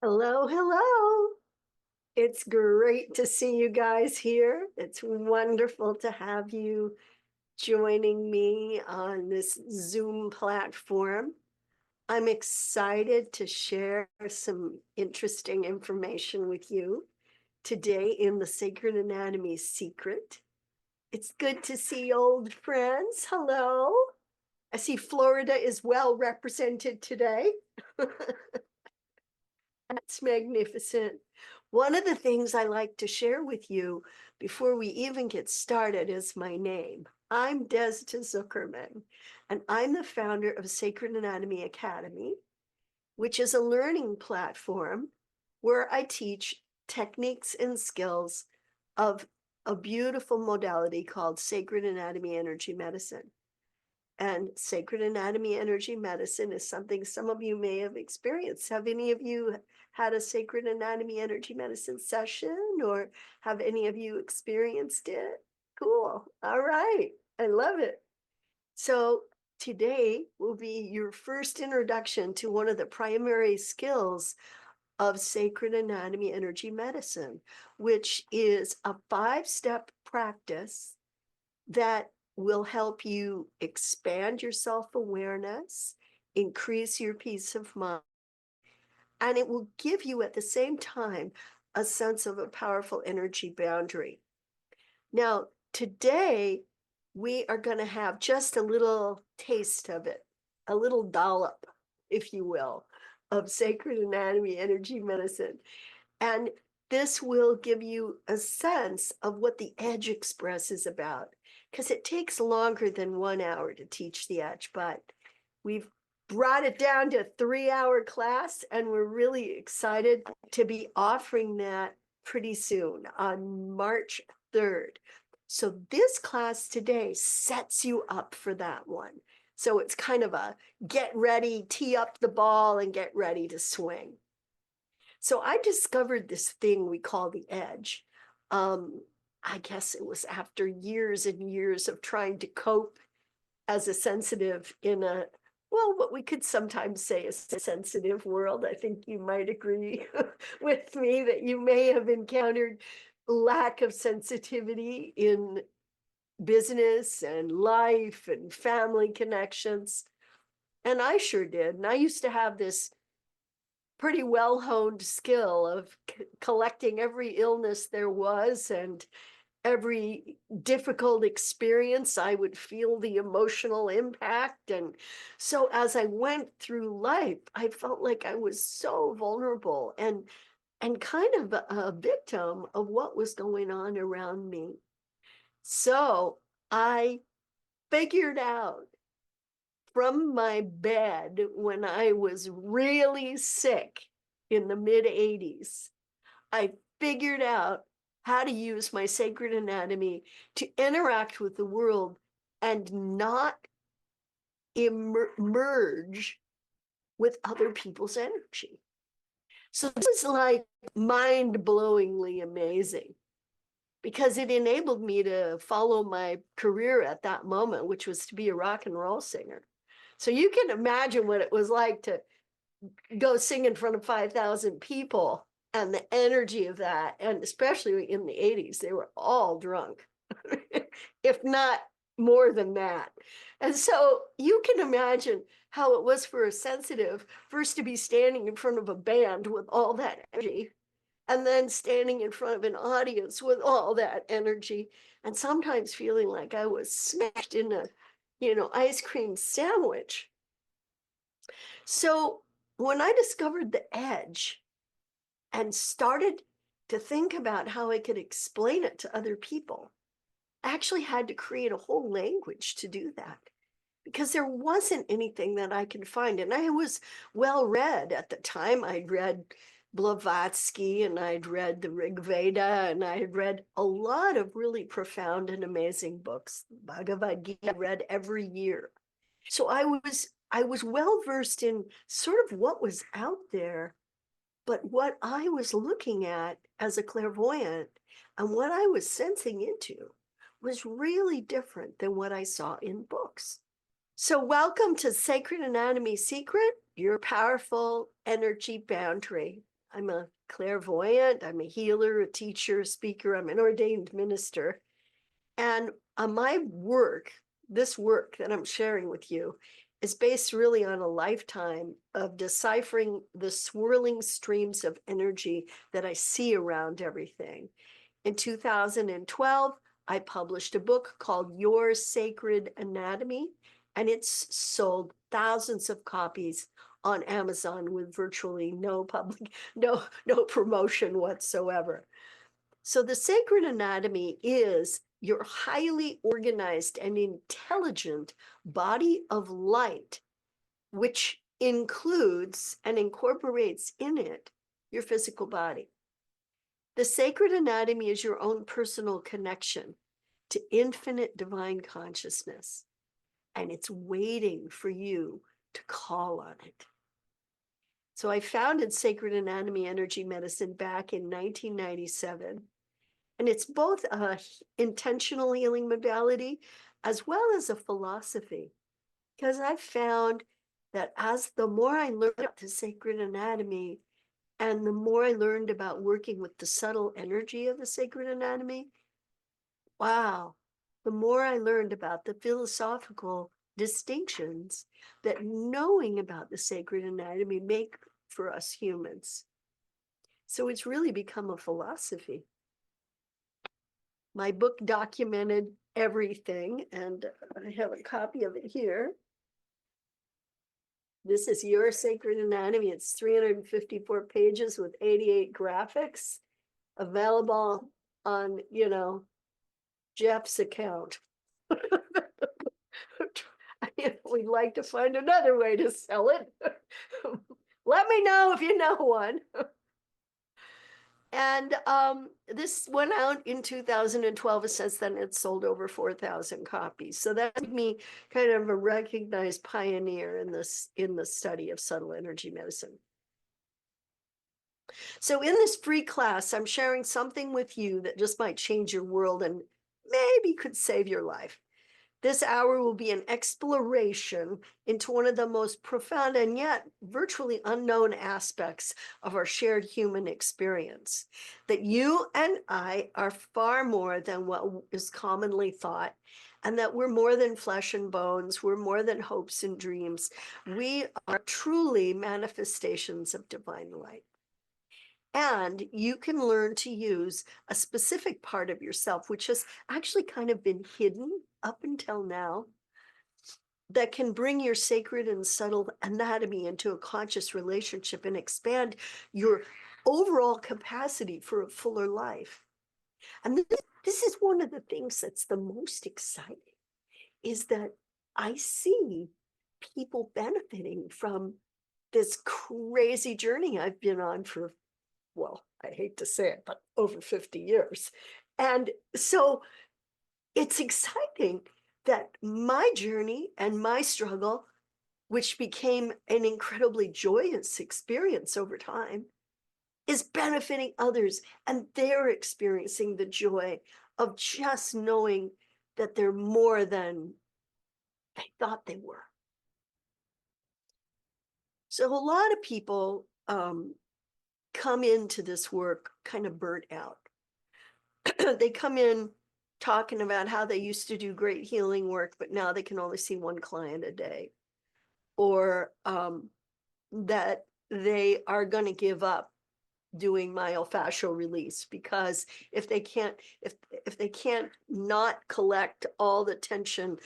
Hello, hello. It's great to see you guys here. It's wonderful to have you joining me on this Zoom platform. I'm excited to share some interesting information with you today in the Sacred Anatomy Secret. It's good to see old friends. Hello. I see Florida is well represented today. That's magnificent. One of the things I like to share with you before we even get started is my name. I'm Desda Zuckerman, and I'm the founder of Sacred Anatomy Academy, which is a learning platform where I teach techniques and skills of a beautiful modality called Sacred Anatomy Energy Medicine. And Sacred Anatomy Energy Medicine is something some of you may have experienced. Have any of you had a Sacred Anatomy Energy Medicine session, or have any of you experienced it? Cool. All right. I love it. So today will be your first introduction to one of the primary skills of Sacred Anatomy Energy Medicine, which is a 5-step practice that will help you expand your self-awareness, increase your peace of mind, and it will give you at the same time a sense of a powerful energy boundary. Now, today, we are going to have just a little taste of it, a little dollop, if you will, of Sacred Anatomy Energy Medicine. And this will give you a sense of what the Edge Express is about, because it takes longer than 1 hour to teach the Edge, but we've brought it down to a 3-hour class, and we're really excited to be offering that pretty soon on March 3rd. So this class today sets you up for that one. So it's kind of a get ready, tee up the ball, and get ready to swing. So I discovered this thing we call the Edge. I guess it was after years and years of trying to cope as a sensitive in a, well, what we could sometimes say is a sensitive world. I think you might agree with me that you may have encountered lack of sensitivity in business and life and family connections. And I sure did. And I used to have this pretty well-honed skill of collecting every illness there was and every difficult experience. I would feel the emotional impact. And so as I went through life, I felt like I was so vulnerable and kind of a victim of what was going on around me. So I figured out from my bed when I was really sick in the mid-80s, I figured out how to use my Sacred Anatomy to interact with the world and not merge with other people's energy. So this was like mind-blowingly amazing, because it enabled me to follow my career at that moment, which was to be a rock and roll singer. So you can imagine what it was like to go sing in front of 5,000 people and the energy of that. And especially in the 80s, they were all drunk, if not more than that. And so you can imagine how it was for a sensitive first to be standing in front of a band with all that energy, and then standing in front of an audience with all that energy, and sometimes feeling like I was smashed in a, ice cream sandwich. So when I discovered the Edge and started to think about how I could explain it to other people, I actually had to create a whole language to do that, because there wasn't anything that I could find. And I was well read at the time. I'd read Blavatsky, and I'd read the Rig Veda, and I had read a lot of really profound and amazing books. Bhagavad Gita I read every year. So I was well versed in sort of what was out there, but what I was looking at as a clairvoyant and what I was sensing into was really different than what I saw in books. So welcome to Sacred Anatomy Secret, your powerful energy boundary. I'm a clairvoyant, I'm a healer, a teacher, a speaker, I'm an ordained minister. And my work, this work that I'm sharing with you, is based really on a lifetime of deciphering the swirling streams of energy that I see around everything. In 2012, I published a book called Your Sacred Anatomy, and it's sold thousands of copies on Amazon with virtually no public, no promotion whatsoever. So the sacred anatomy is your highly organized and intelligent body of light, which includes and incorporates in it your physical body. The sacred anatomy is your own personal connection to infinite divine consciousness, and it's waiting for you to call on it. So I founded Sacred Anatomy Energy Medicine back in 1997. And it's both a intentional healing modality as well as a philosophy. Because I found that as the more I learned about the sacred anatomy and the more I learned about working with the subtle energy of the sacred anatomy, wow, the more I learned about the philosophical distinctions that knowing about the sacred anatomy make for us humans. So it's really become a philosophy. My book documented everything, and I have a copy of it here. This is Your Sacred Anatomy. It's 354 pages with 88 graphics, available on, Jeff's account. We'd like to find another way to sell it. Let me know if you know one. And this went out in 2012. Since then, it's sold over 4,000 copies. So that made me kind of a recognized pioneer in the study of subtle energy medicine. So in this free class, I'm sharing something with you that just might change your world and maybe could save your life. This hour will be an exploration into one of the most profound and yet virtually unknown aspects of our shared human experience. That you and I are far more than what is commonly thought, and that we're more than flesh and bones, we're more than hopes and dreams. We are truly manifestations of divine light. And you can learn to use a specific part of yourself, which has actually kind of been hidden up until now, that can bring your sacred and subtle anatomy into a conscious relationship and expand your overall capacity for a fuller life. And this is one of the things that's the most exciting, is that I see people benefiting from this crazy journey I've been on for, well, I hate to say it, but over 50 years. And so it's exciting that my journey and my struggle, which became an incredibly joyous experience over time, is benefiting others, and they're experiencing the joy of just knowing that they're more than they thought they were. So a lot of people come into this work kind of burnt out. They come in talking about how they used to do great healing work, but now they can only see one client a day, or that they are going to give up doing myofascial release because if they can't not collect all the tension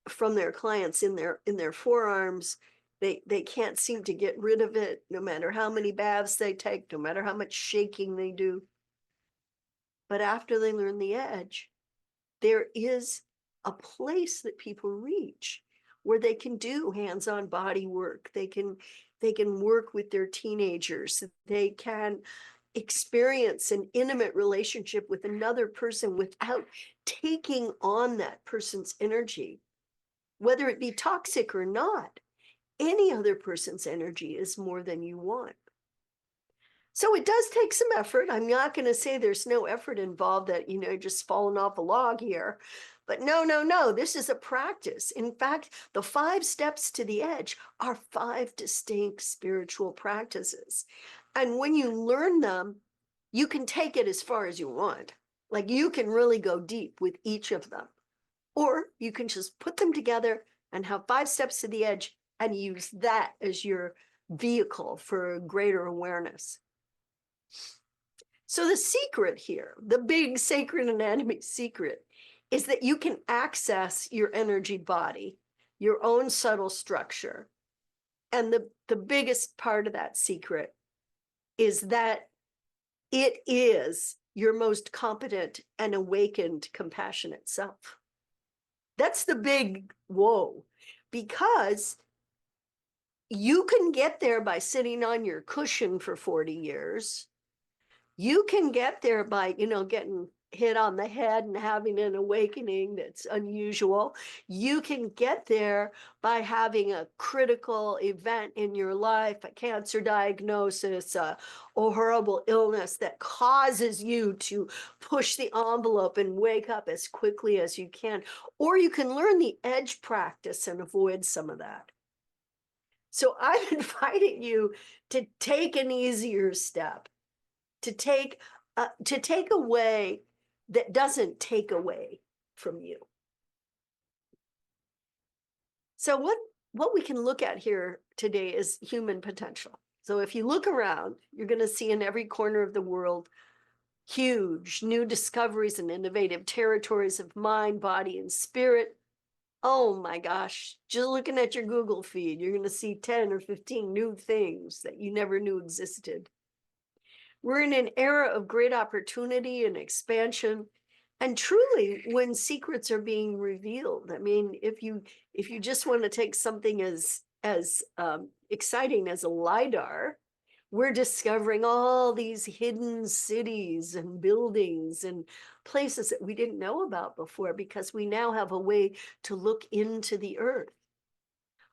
from their clients in their forearms, they can't seem to get rid of it, no matter how many baths they take, no matter how much shaking they do. But after they learn the edge, there is a place that people reach where they can do hands-on body work. They can work with their teenagers. They can experience an intimate relationship with another person without taking on that person's energy, whether it be toxic or not. Any other person's energy is more than you want. So it does take some effort. I'm not going to say there's no effort involved, that, just falling off a log here. But no, this is a practice. In fact, the 5 steps to the edge are 5 distinct spiritual practices And when you learn them, you can take it as far as you want. Like you can really go deep with each of them. Or you can just put them together and have 5 steps to the edge and use that as your vehicle for greater awareness. So the secret here, the big sacred anatomy secret, is that you can access your energy body, your own subtle structure. And the biggest part of that secret is that it is your most competent and awakened compassionate self. That's the big whoa, because you can get there by sitting on your cushion for 40 years. You can get there by, getting hit on the head and having an awakening that's unusual. You can get there by having a critical event in your life, a cancer diagnosis, a horrible illness that causes you to push the envelope and wake up as quickly as you can. Or you can learn the edge practice and avoid some of that. So I'm inviting you to take an easier step, to take a way that doesn't take away from you. So what we can look at here today is human potential. So if you look around, you're going to see in every corner of the world huge new discoveries and innovative territories of mind, body, and spirit. Oh my gosh, just looking at your Google feed, you're going to see 10 or 15 new things that you never knew existed. We're in an era of great opportunity and expansion. And truly, when secrets are being revealed, I mean, if you just want to take something as exciting as a LiDAR, we're discovering all these hidden cities and buildings and places that we didn't know about before because we now have a way to look into the earth.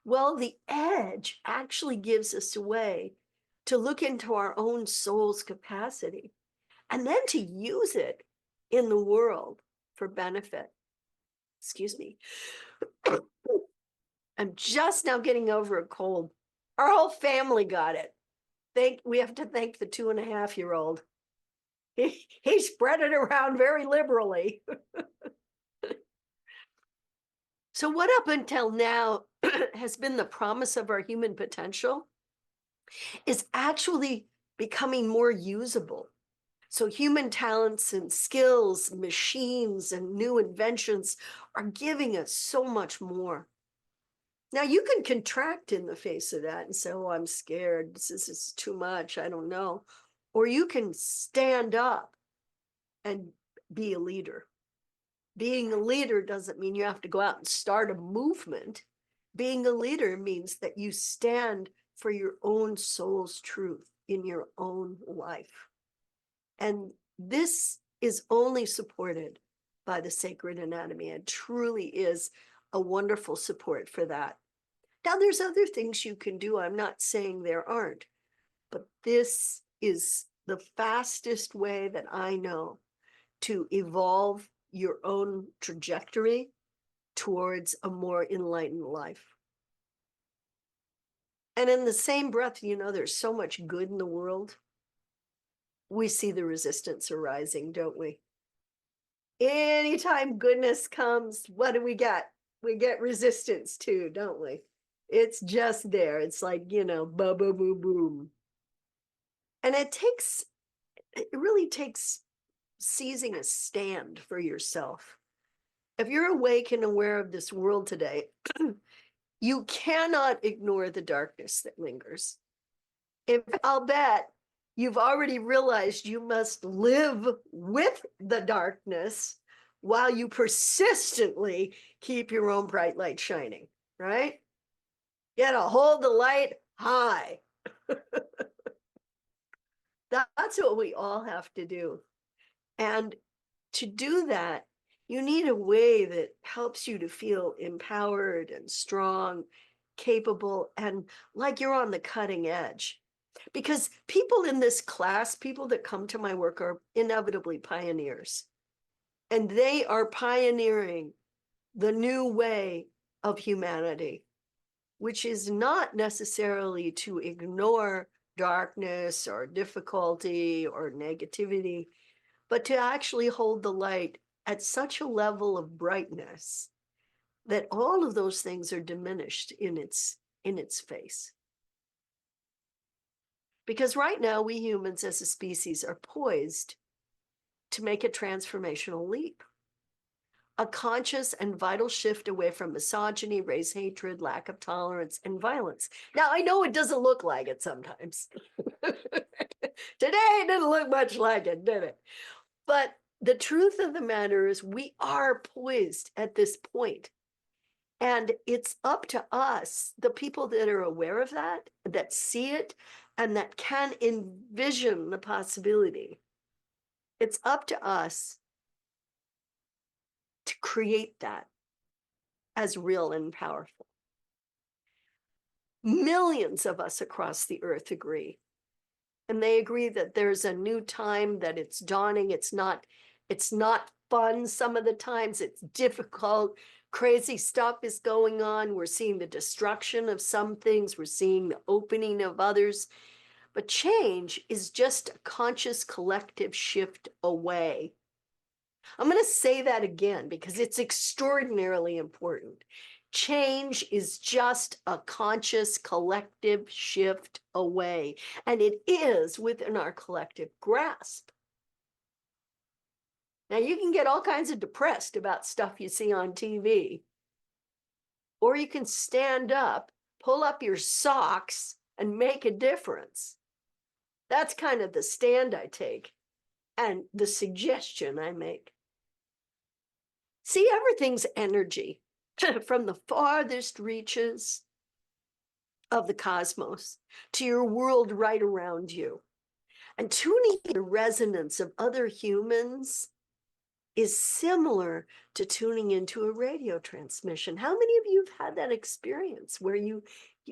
Well, the edge actually gives us a way to look into our own soul's capacity and then to use it in the world for benefit. Excuse me. I'm just now getting over a cold. Our whole family got it. We have to thank the 2.5-year-old. He spread it around very liberally. So what up until now has been the promise of our human potential is actually becoming more usable. So human talents and skills, machines and new inventions are giving us so much more. Now you can contract in the face of that and say, oh, I'm scared. This is too much. I don't know. Or you can stand up and be a leader. Being a leader doesn't mean you have to go out and start a movement. Being a leader means that you stand for your own soul's truth in your own life. And this is only supported by the sacred anatomy. It truly is a wonderful support for that. Now, there's other things you can do. I'm not saying there aren't, but this is the fastest way that I know to evolve your own trajectory towards a more enlightened life. And in the same breath, there's so much good in the world. We see the resistance arising, don't we? Anytime goodness comes, what do we get? We get resistance too, don't we? It's just there. It's like, boom, boom, boom, boom. And it really takes seizing a stand for yourself. If you're awake and aware of this world today, you cannot ignore the darkness that lingers. I'll bet you've already realized you must live with the darkness while you persistently keep your own bright light shining, right? You gotta hold the light high. That's what we all have to do. And to do that, you need a way that helps you to feel empowered and strong, capable, and like you're on the cutting edge. Because people in this class, people that come to my work are inevitably pioneers. And they are pioneering the new way of humanity, which is not necessarily to ignore darkness or difficulty or negativity, but to actually hold the light at such a level of brightness that all of those things are diminished in its face. Because right now, we humans as a species are poised to make a transformational leap, a conscious and vital shift away from misogyny, race hatred, lack of tolerance, and violence. Now, I know it doesn't look like it sometimes. Today, it didn't look much like it, did it? But the truth of the matter is we are poised at this point. And it's up to us, the people that are aware of that see it, and that can envision the possibility. It's up to us to create that as real and powerful. Millions of us across the earth agree. And they agree that there's a new time, that it's dawning. It's not fun. Some of the times it's difficult. Crazy stuff is going on. We're seeing the destruction of some things. We're seeing the opening of others. But change is just a conscious collective shift away. I'm going to say that again because it's extraordinarily important. Change is just a conscious collective shift away, and it is within our collective grasp. Now, you can get all kinds of depressed about stuff you see on TV, or you can stand up, pull up your socks, and make a difference. That's kind of the stand I take and the suggestion I make. See, everything's energy from the farthest reaches of the cosmos to your world right around you. And tuning the resonance of other humans is similar to tuning into a radio transmission. How many of you have had that experience where you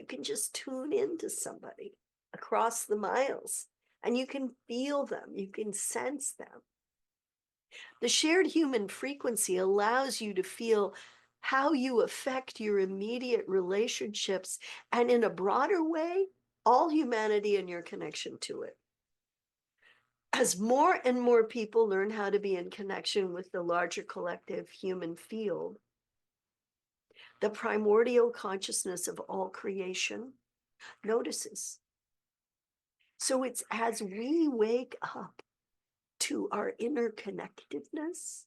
can just tune into somebody across the miles and you can feel them, you can sense them? The shared human frequency allows you to feel how you affect your immediate relationships, and in a broader way, all humanity and your connection to it. As more and more people learn how to be in connection with the larger collective human field, the primordial consciousness of all creation notices. So it's as we wake up to our interconnectedness,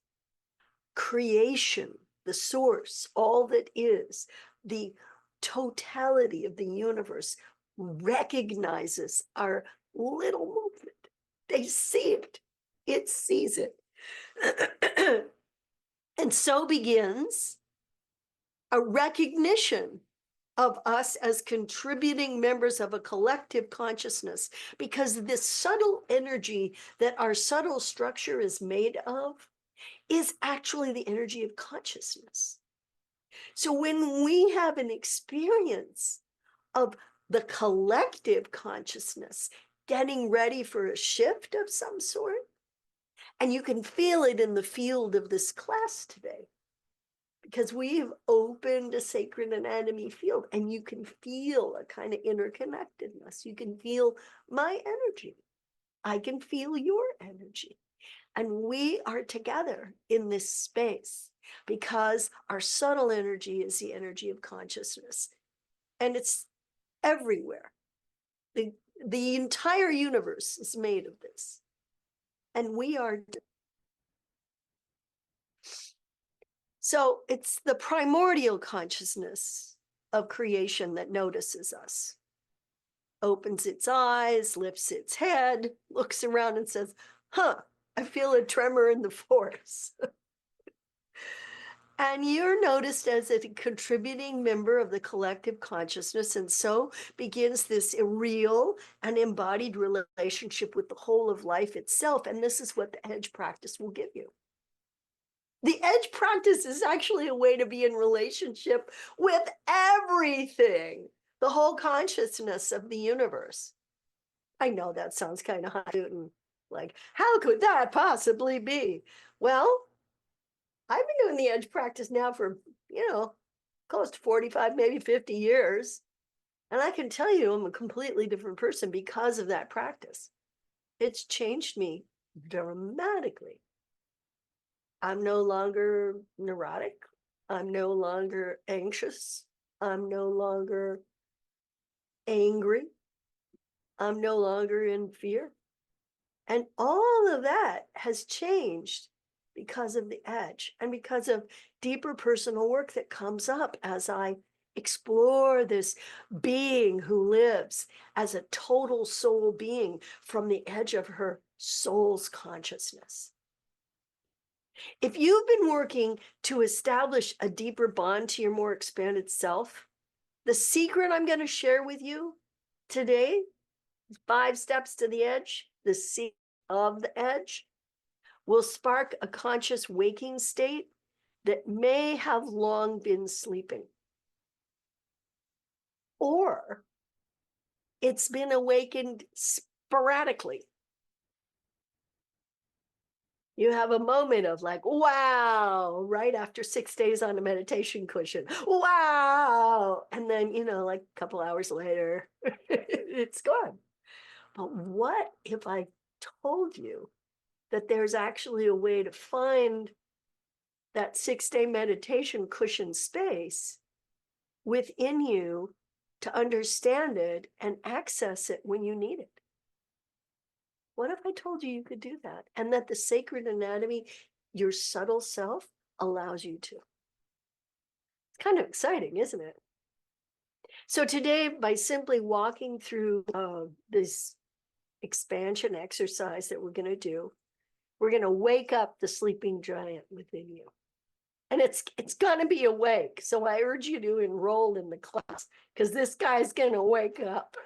creation, the source, all that is, the totality of the universe recognizes our little movement. They see it. It sees it. And so begins a recognition of us as contributing members of a collective consciousness, because this subtle energy that our subtle structure is made of is actually the energy of consciousness. So when we have an experience of the collective consciousness getting ready for a shift of some sort, and you can feel it in the field of this class today, because we've opened a sacred anatomy field, and you can feel a kind of interconnectedness. You can feel my energy. I can feel your energy. And we are together in this space because our subtle energy is the energy of consciousness. And it's everywhere. The entire universe is made of this. And we are. So it's the primordial consciousness of creation that notices us, opens its eyes, lifts its head, looks around and says, I feel a tremor in the force. And you're noticed as a contributing member of the collective consciousness, and so begins this real and embodied relationship with the whole of life itself. And this is what the edge practice will give you. The edge practice is actually a way to be in relationship with everything, the whole consciousness of the universe. I know that sounds kind of hot-and like, how could that possibly be? Well, I've been doing the edge practice now for, close to 45, maybe 50 years. And I can tell you, I'm a completely different person because of that practice. It's changed me dramatically. I'm no longer neurotic. I'm no longer anxious. I'm no longer angry. I'm no longer in fear. And all of that has changed because of the edge and because of deeper personal work that comes up as I explore this being who lives as a total soul being from the edge of her soul's consciousness. If you've been working to establish a deeper bond to your more expanded self, the secret I'm going to share with you today is 5 steps to the edge, the secret of the edge, will spark a conscious waking state that may have long been sleeping. Or it's been awakened sporadically. You have a moment of like, wow, right after 6 days on a meditation cushion. Wow. And then, like a couple hours later, it's gone. But what if I told you that there's actually a way to find that 6-day meditation cushion space within you to understand it and access it when you need it? What if I told you you could do that and that the sacred anatomy, your subtle self, allows you to? It's kind of exciting, isn't it? So today, by simply walking through this expansion exercise that we're going to do, we're going to wake up the sleeping giant within you. And it's going to be awake. So I urge you to enroll in the class because this guy's going to wake up.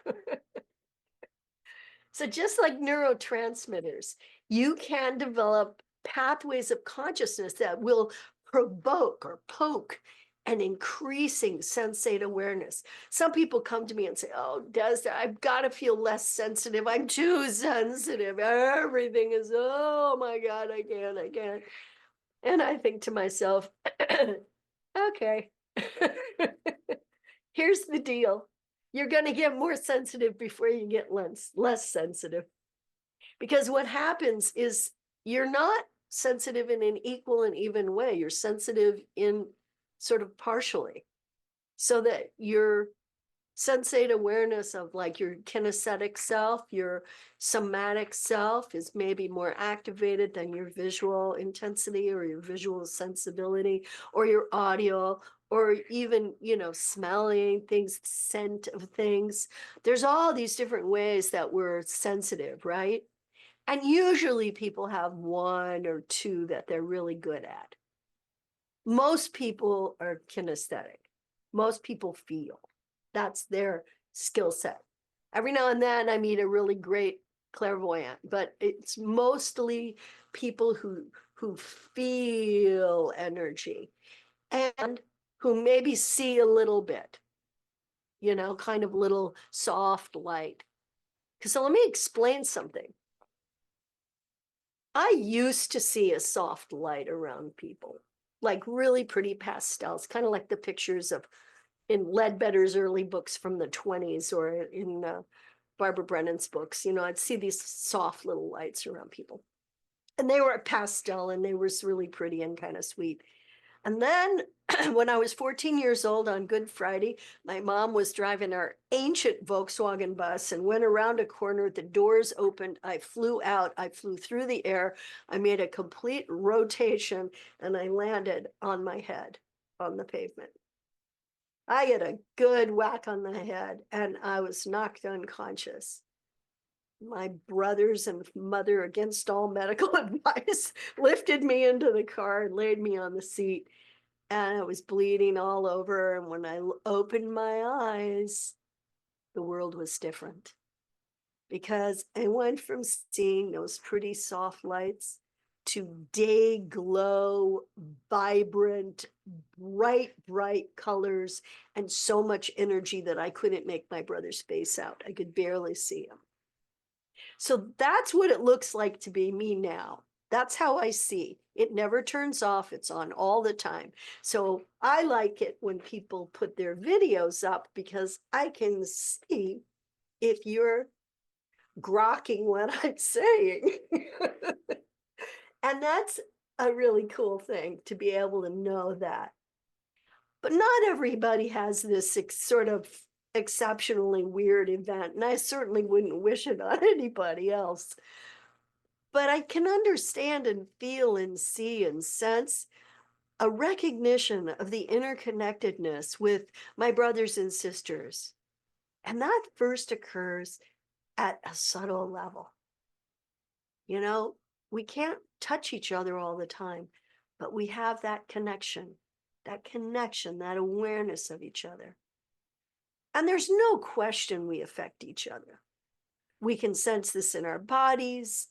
So just like neurotransmitters, you can develop pathways of consciousness that will provoke or poke an increasing sensate awareness. Some people come to me and say, oh, Desda, I've got to feel less sensitive. I'm too sensitive. Everything is, oh my God, I can't. And I think to myself, okay, here's the deal. You're going to get more sensitive before you get less sensitive. Because what happens is you're not sensitive in an equal and even way. You're sensitive in sort of partially. So that your sensate awareness of like your kinesthetic self, your somatic self is maybe more activated than your visual intensity or your visual sensibility or your audio or even, smelling things, scent of things. There's all these different ways that we're sensitive, right? And usually people have 1 or 2 that they're really good at. Most people are kinesthetic. Most people feel. That's their skill set. Every now and then I meet a really great clairvoyant, but it's mostly people who feel energy and who maybe see a little bit, kind of little soft light. So let me explain something. I used to see a soft light around people, like really pretty pastels, kind of like the pictures of in Ledbetter's early books from the 20s or in Barbara Brennan's books. I'd see these soft little lights around people. And they were pastel and they were really pretty and kind of sweet. And then when I was 14 years old on Good Friday, my mom was driving our ancient Volkswagen bus and went around a corner. The doors opened. I flew out. I flew through the air. I made a complete rotation and I landed on my head on the pavement. I get a good whack on the head and I was knocked unconscious. My brothers and mother, against all medical advice, lifted me into the car and laid me on the seat. And I was bleeding all over. And when I opened my eyes, the world was different. Because I went from seeing those pretty soft lights to day glow, vibrant, bright colors, and so much energy that I couldn't make my brother's face out. I could barely see him. So that's what it looks like to be me now. That's how I see. It never turns off. It's on all the time. So I like it when people put their videos up because I can see if you're grokking what I'm saying. And that's a really cool thing to be able to know that. But not everybody has this sort of exceptionally weird event. And I certainly wouldn't wish it on anybody else. But I can understand and feel and see and sense a recognition of the interconnectedness with my brothers and sisters. And that first occurs at a subtle level. You know, we can't touch each other all the time, but we have that connection, that awareness of each other. And there's no question we affect each other. We can sense this in our bodies.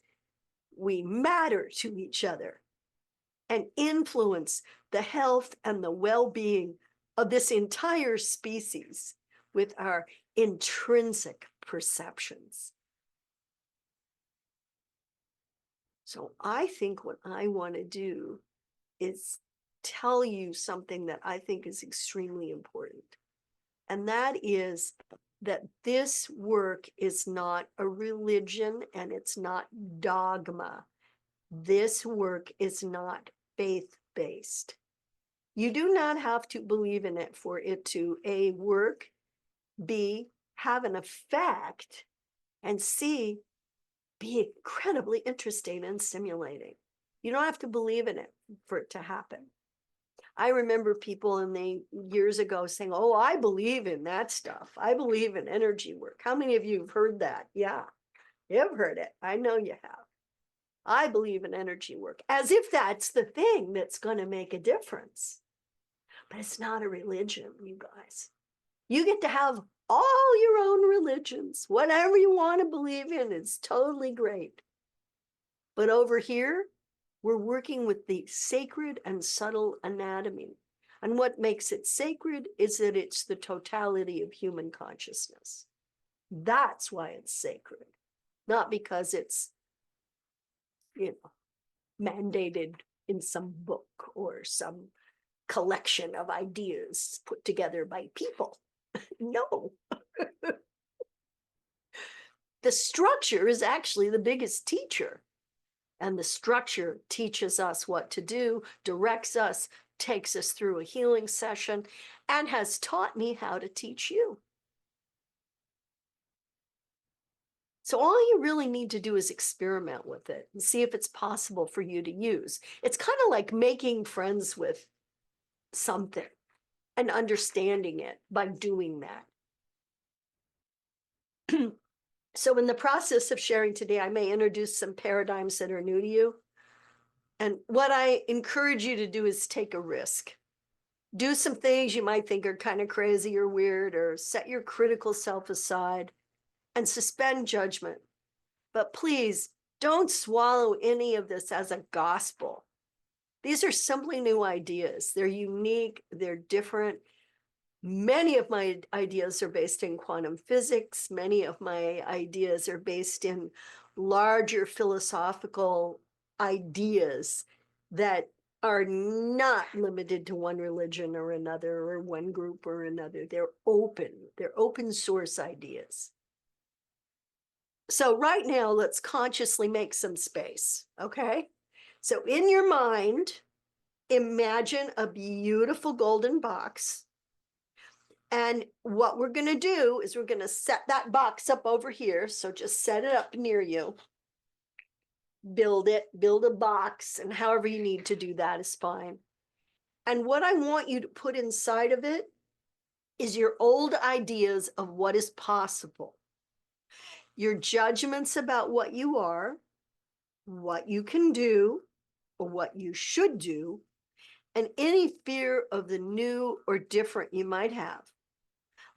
We matter to each other and influence the health and the well-being of this entire species with our intrinsic perceptions. So I think what I want to do is tell you something that I think is extremely important. And that is that this work is not a religion and it's not dogma. This work is not faith-based. You do not have to believe in it for it to A, work, B, have an effect, and C, be incredibly interesting and stimulating. You don't have to believe in it for it to happen. I remember people years ago saying, oh, I believe in that stuff. I believe in energy work. How many of you have heard that? Yeah, you've heard it. I know you have. I believe in energy work, as if that's the thing that's going to make a difference. But it's not a religion, you guys. You get to have all your own religions. Whatever you want to believe in is totally great. But over here, we're working with the sacred and subtle anatomy. And what makes it sacred is that it's the totality of human consciousness. That's why it's sacred, not because it's, mandated in some book or some collection of ideas put together by people. No. The structure is actually the biggest teacher. And the structure teaches us what to do, directs us, takes us through a healing session, and has taught me how to teach you. So all you really need to do is experiment with it and see if it's possible for you to use. It's kind of like making friends with something and understanding it by doing that. So in the process of sharing today, I may introduce some paradigms that are new to you. And what I encourage you to do is take a risk. Do some things you might think are kind of crazy or weird, or set your critical self aside and suspend judgment. But please don't swallow any of this as a gospel. These are simply new ideas. They're unique, they're different. Many of my ideas are based in quantum physics. Many of my ideas are based in larger philosophical ideas that are not limited to one religion or another, or one group or another. They're open source ideas. So right now, let's consciously make some space, okay? So in your mind, imagine a beautiful golden box. And what we're going to do is we're going to set that box up over here. So just set it up near you. Build a box, and however you need to do that is fine. And what I want you to put inside of it is your old ideas of what is possible. Your judgments about what you are, what you can do, or what you should do, and any fear of the new or different you might have.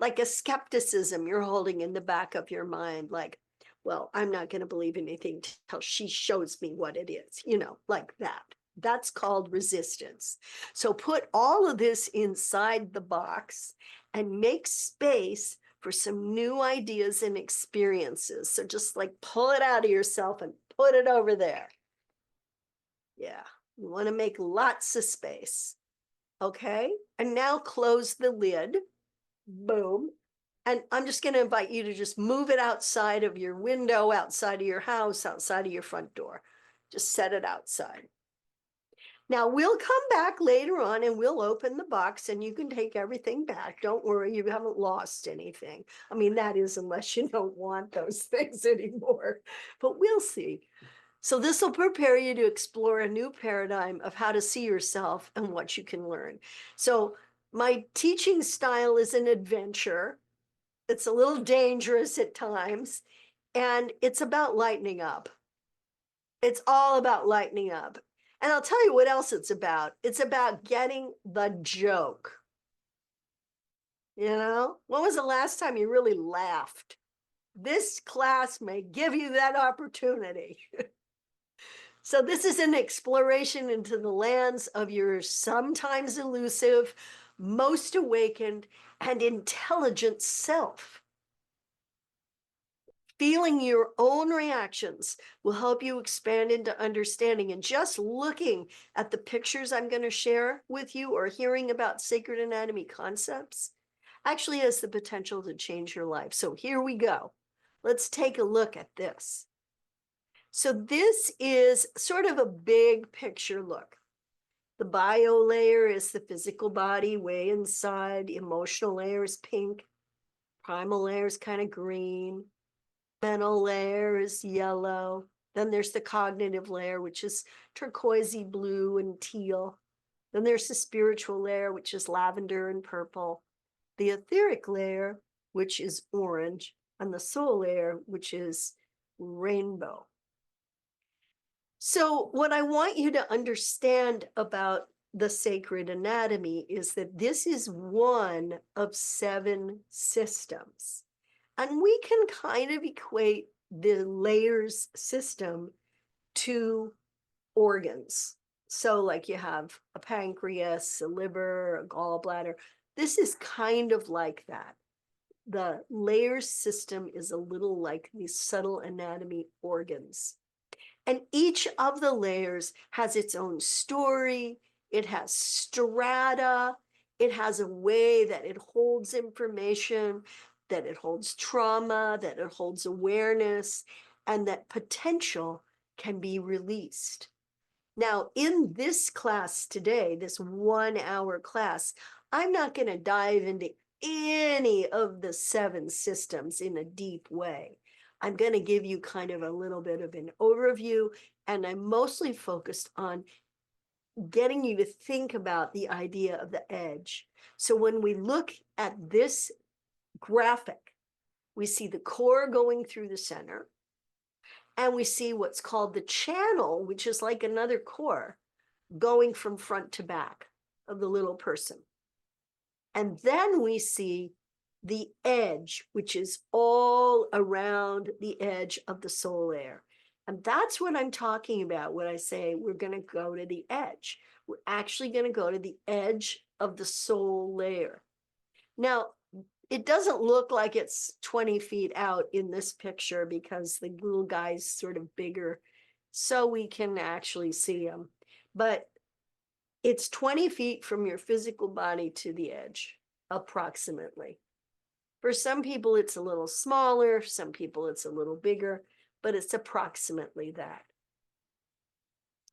Like a skepticism you're holding in the back of your mind, like, well, I'm not going to believe anything till she shows me what it is, like that. That's called resistance. So put all of this inside the box and make space for some new ideas and experiences. So just like pull it out of yourself and put it over there. Yeah, you want to make lots of space. Okay, and now close the lid. Boom. And I'm just going to invite you to just move it outside of your window, outside of your house, outside of your front door. Just set it outside. Now we'll come back later on and we'll open the box and you can take everything back. Don't worry, you haven't lost anything. I mean, that is unless you don't want those things anymore, but we'll see. So this will prepare you to explore a new paradigm of how to see yourself and what you can learn. So my teaching style is an adventure. It's a little dangerous at times, and it's about lightening up. It's all about lightening up. And I'll tell you what else it's about. It's about getting the joke. You know, when was the last time you really laughed? This class may give you that opportunity. So this is an exploration into the lands of your sometimes elusive, most awakened, and intelligent self. Feeling your own reactions will help you expand into understanding. And just looking at the pictures I'm going to share with you or hearing about sacred anatomy concepts actually has the potential to change your life. So here we go. Let's take a look at this. So this is sort of a big picture look. The bio layer is the physical body way inside. The emotional layer is pink. Primal layer is kind of green. Mental layer is yellow. Then there's the cognitive layer, which is turquoisey blue and teal. Then there's the spiritual layer, which is lavender and purple. The etheric layer, which is orange, and the soul layer, which is rainbow. So what I want you to understand about the sacred anatomy is that this is one of 7 systems. And we can kind of equate the layers system to organs. So like you have a pancreas, a liver, a gallbladder. This is kind of like that. The layers system is a little like these subtle anatomy organs. And each of the layers has its own story. It has strata. It has a way that it holds information, that it holds trauma, that it holds awareness, and that potential can be released. Now, in this class today, this 1-hour class, I'm not going to dive into any of the 7 systems in a deep way. I'm going to give you kind of a little bit of an overview, and I'm mostly focused on getting you to think about the idea of the edge. So when we look at this graphic, we see the core going through the center, and we see what's called the channel, which is like another core, going from front to back of the little person. And then we see the edge, which is all around the edge of the soul layer. And that's what I'm talking about when I say we're going to go to the edge. We're actually going to go to the edge of the soul layer. Now, it doesn't look like it's 20 feet out in this picture because the little guy's sort of bigger, so we can actually see him. But it's 20 feet from your physical body to the edge, approximately. For some people, it's a little smaller. Some people, it's a little bigger, but it's approximately that.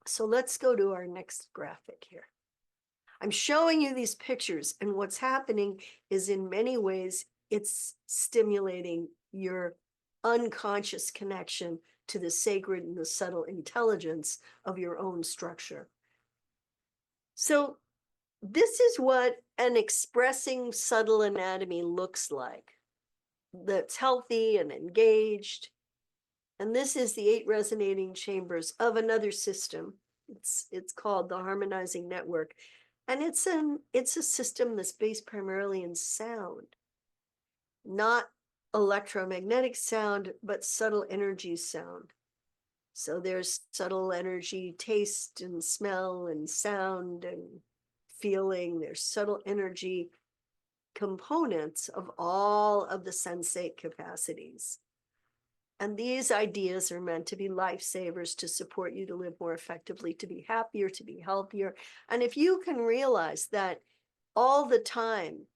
So let's go to our next graphic here. I'm showing you these pictures, and what's happening is in many ways, it's stimulating your unconscious connection to the sacred and the subtle intelligence of your own structure. So this is what an expressing subtle anatomy looks like, that's healthy and engaged. And this is the 8 resonating chambers of another system. It's called the harmonizing network. And it's a system that's based primarily in sound, not electromagnetic sound, but subtle energy sound. So there's subtle energy, taste and smell and sound and feeling. There's subtle energy components of all of the sensate capacities. And these ideas are meant to be lifesavers to support you to live more effectively, to be happier, to be healthier. And if you can realize that all the time,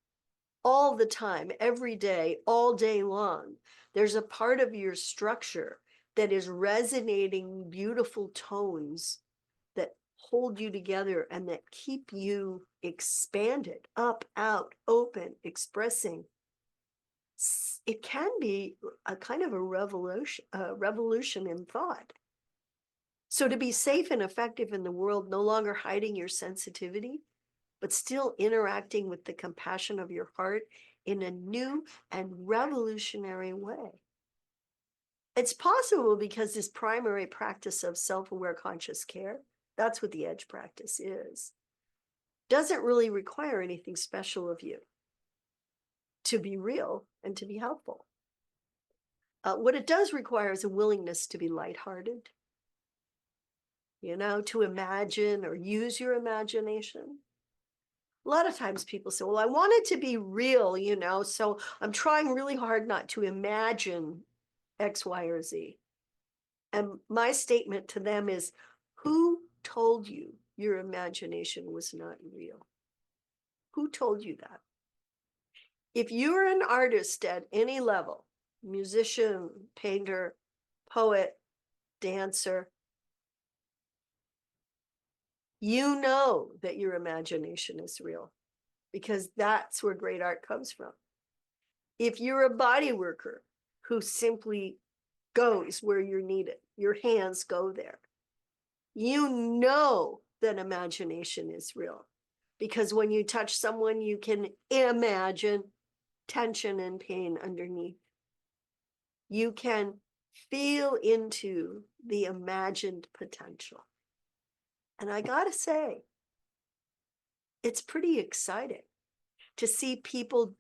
every day, all day long, there's a part of your structure that is resonating beautiful tones that hold you together and that keep you expanded, up, out, open, expressing. It can be a kind of a revolution in thought. So to be safe and effective in the world, no longer hiding your sensitivity, but still interacting with the compassion of your heart in a new and revolutionary way. It's possible because this primary practice of self-aware conscious care, that's what the edge practice is, doesn't really require anything special of you to be real and to be helpful. What it does require is a willingness to be lighthearted, to imagine or use your imagination. A lot of times people say, well, I want it to be real, so I'm trying really hard not to imagine X, Y, or Z. And my statement to them is, who told you your imagination was not real? Who told you that? If you're an artist at any level, musician, painter, poet, dancer, you know that your imagination is real because that's where great art comes from. If you're a body worker who simply goes where you're needed, your hands go there, you know that imagination is real because when you touch someone, you can imagine tension and pain underneath. You can feel into the imagined potential. And I gotta say, it's pretty exciting to see people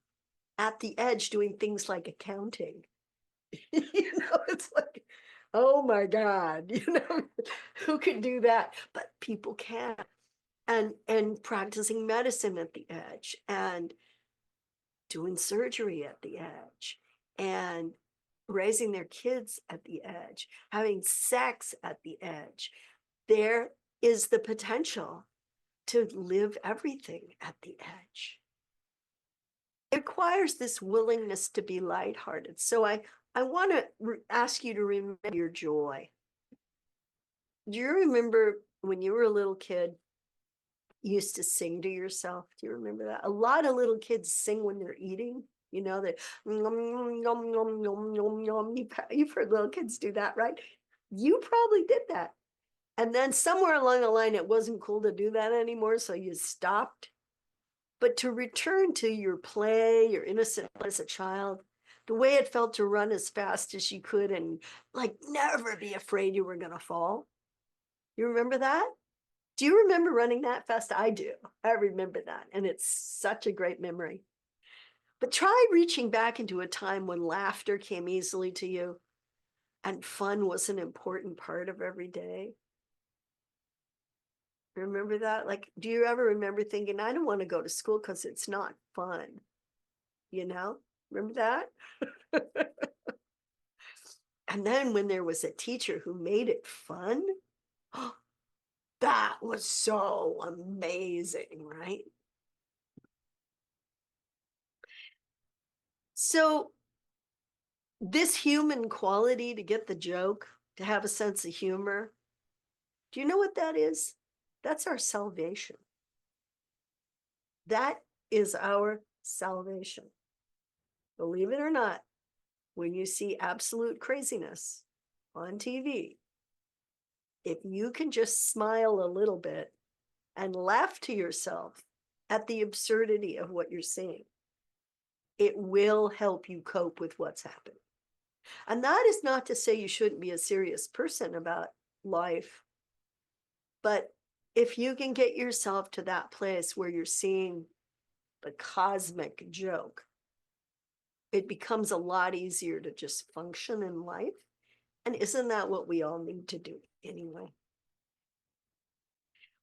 at the edge doing things like accounting. It's like, oh my God, who could do that? But people can. And practicing medicine at the edge and doing surgery at the edge and raising their kids at the edge, having sex at the edge. There is the potential to live everything at the edge. It requires this willingness to be lighthearted. So I want to ask you to remember your joy. Do you remember when you were a little kid, you used to sing to yourself? Do you remember that? A lot of little kids sing when they're eating. That nom, nom, nom, nom, nom, nom. You've heard little kids do that, right? You probably did that. And then somewhere along the line, it wasn't cool to do that anymore, so you stopped. But to return to your play, your innocence as a child, the way it felt to run as fast as you could and like never be afraid you were going to fall. You remember that? Do you remember running that fast? I do. I remember that. And it's such a great memory. But try reaching back into a time when laughter came easily to you and fun was an important part of every day. Remember that? Like, do you ever remember thinking, I don't want to go to school because it's not fun? Remember that? And then when there was a teacher who made it fun, that was so amazing, right? So this human quality to get the joke, to have a sense of humor, do you know what that is? That's our salvation. That is our salvation. Believe it or not, when you see absolute craziness on TV, if you can just smile a little bit and laugh to yourself at the absurdity of what you're seeing, it will help you cope with what's happening. And that is not to say you shouldn't be a serious person about life, but if you can get yourself to that place where you're seeing the cosmic joke, it becomes a lot easier to just function in life. And isn't that what we all need to do anyway?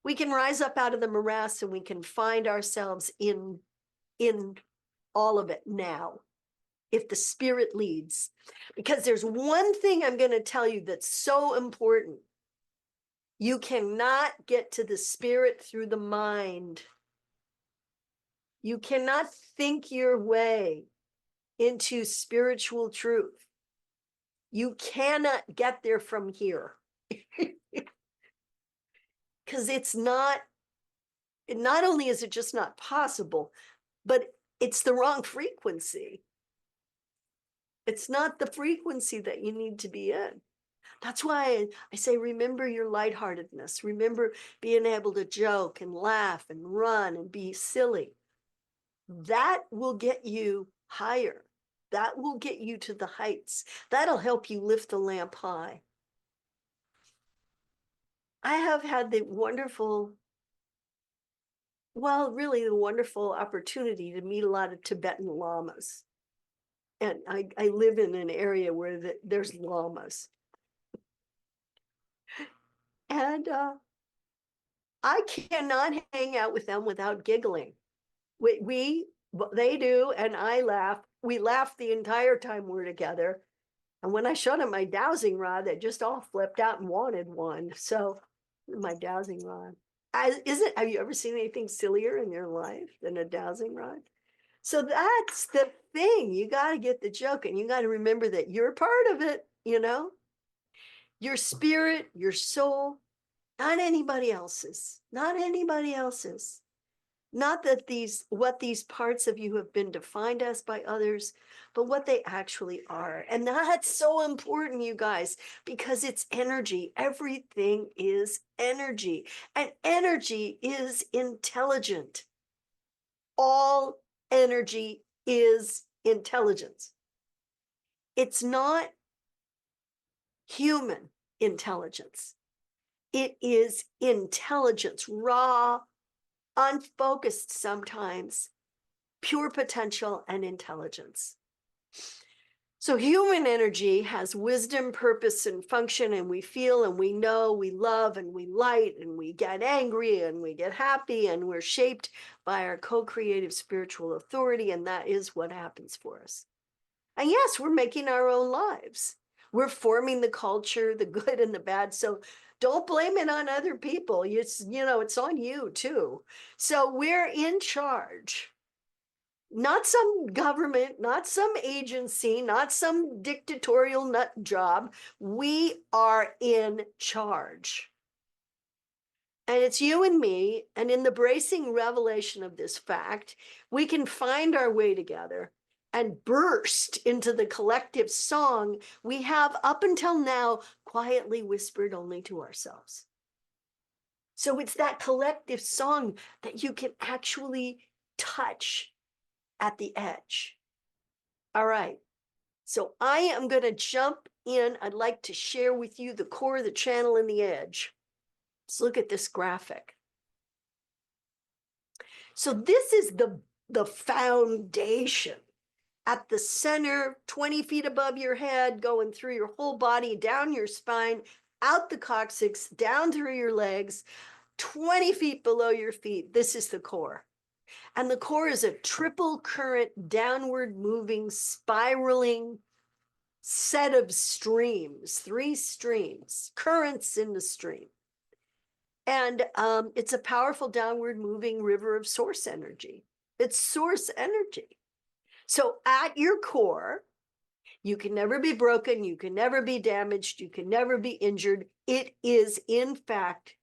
We can rise up out of the morass and we can find ourselves in all of it now. if the spirit leads. Because there's one thing I'm going to tell you that's so important. You cannot get to the spirit through the mind. You cannot think your way into spiritual truth. You cannot get there from here. Because it's not only is it just not possible, but it's the wrong frequency. It's not the frequency that you need to be in. That's why I say, remember your lightheartedness. Remember being able to joke and laugh and run and be silly. That will get you higher. That will get you to the heights. That'll help you lift the lamp high. I have had the wonderful, well, really the wonderful opportunity to meet a lot of Tibetan lamas. And I live in an area where there's lamas. And I cannot hang out with them without giggling. They do, and I laugh. We laugh the entire time we're together. And when I showed them my dowsing rod, they just all flipped out and wanted one. So my dowsing rod. Have you ever seen anything sillier in your life than a dowsing rod? So that's the thing. You got to get the joke, and you got to remember that you're part of it, you know? Your spirit, your soul, not anybody else's, not anybody else's. Not that what these parts of you have been defined as by others, but what they actually are. And that's so important, you guys, because it's energy. Everything is energy, and energy is intelligent. All energy is intelligence. It's not human intelligence. It is intelligence, raw, unfocused sometimes, pure potential and intelligence. So human energy has wisdom, purpose, and function, and we feel and we know, we love and we light and we get angry and we get happy, and we're shaped by our co-creative spiritual authority, and that is what happens for us. And yes, we're making our own lives. We're forming the culture, the good and the bad. So don't blame it on other people. It's on you too. So we're in charge. Not some government, not some agency, not some dictatorial nut job. We are in charge. And it's you and me. And in the bracing revelation of this fact, we can find our way together and burst into the collective song we have up until now quietly whispered only to ourselves. So it's that collective song that you can actually touch at the edge. All right. So I am going to jump in. I'd like to share with you the core, the channel, and the edge. Let's look at this graphic. So this is the foundation. At the center, 20 feet above your head, going through your whole body, down your spine, out the coccyx, down through your legs, 20 feet below your feet. This is the core. And the core is a triple current, downward moving, spiraling set of streams, 3 streams, currents in the stream. And it's a powerful downward moving river of source energy. It's source energy. So at your core, you can never be broken, you can never be damaged, you can never be injured. It is, in fact,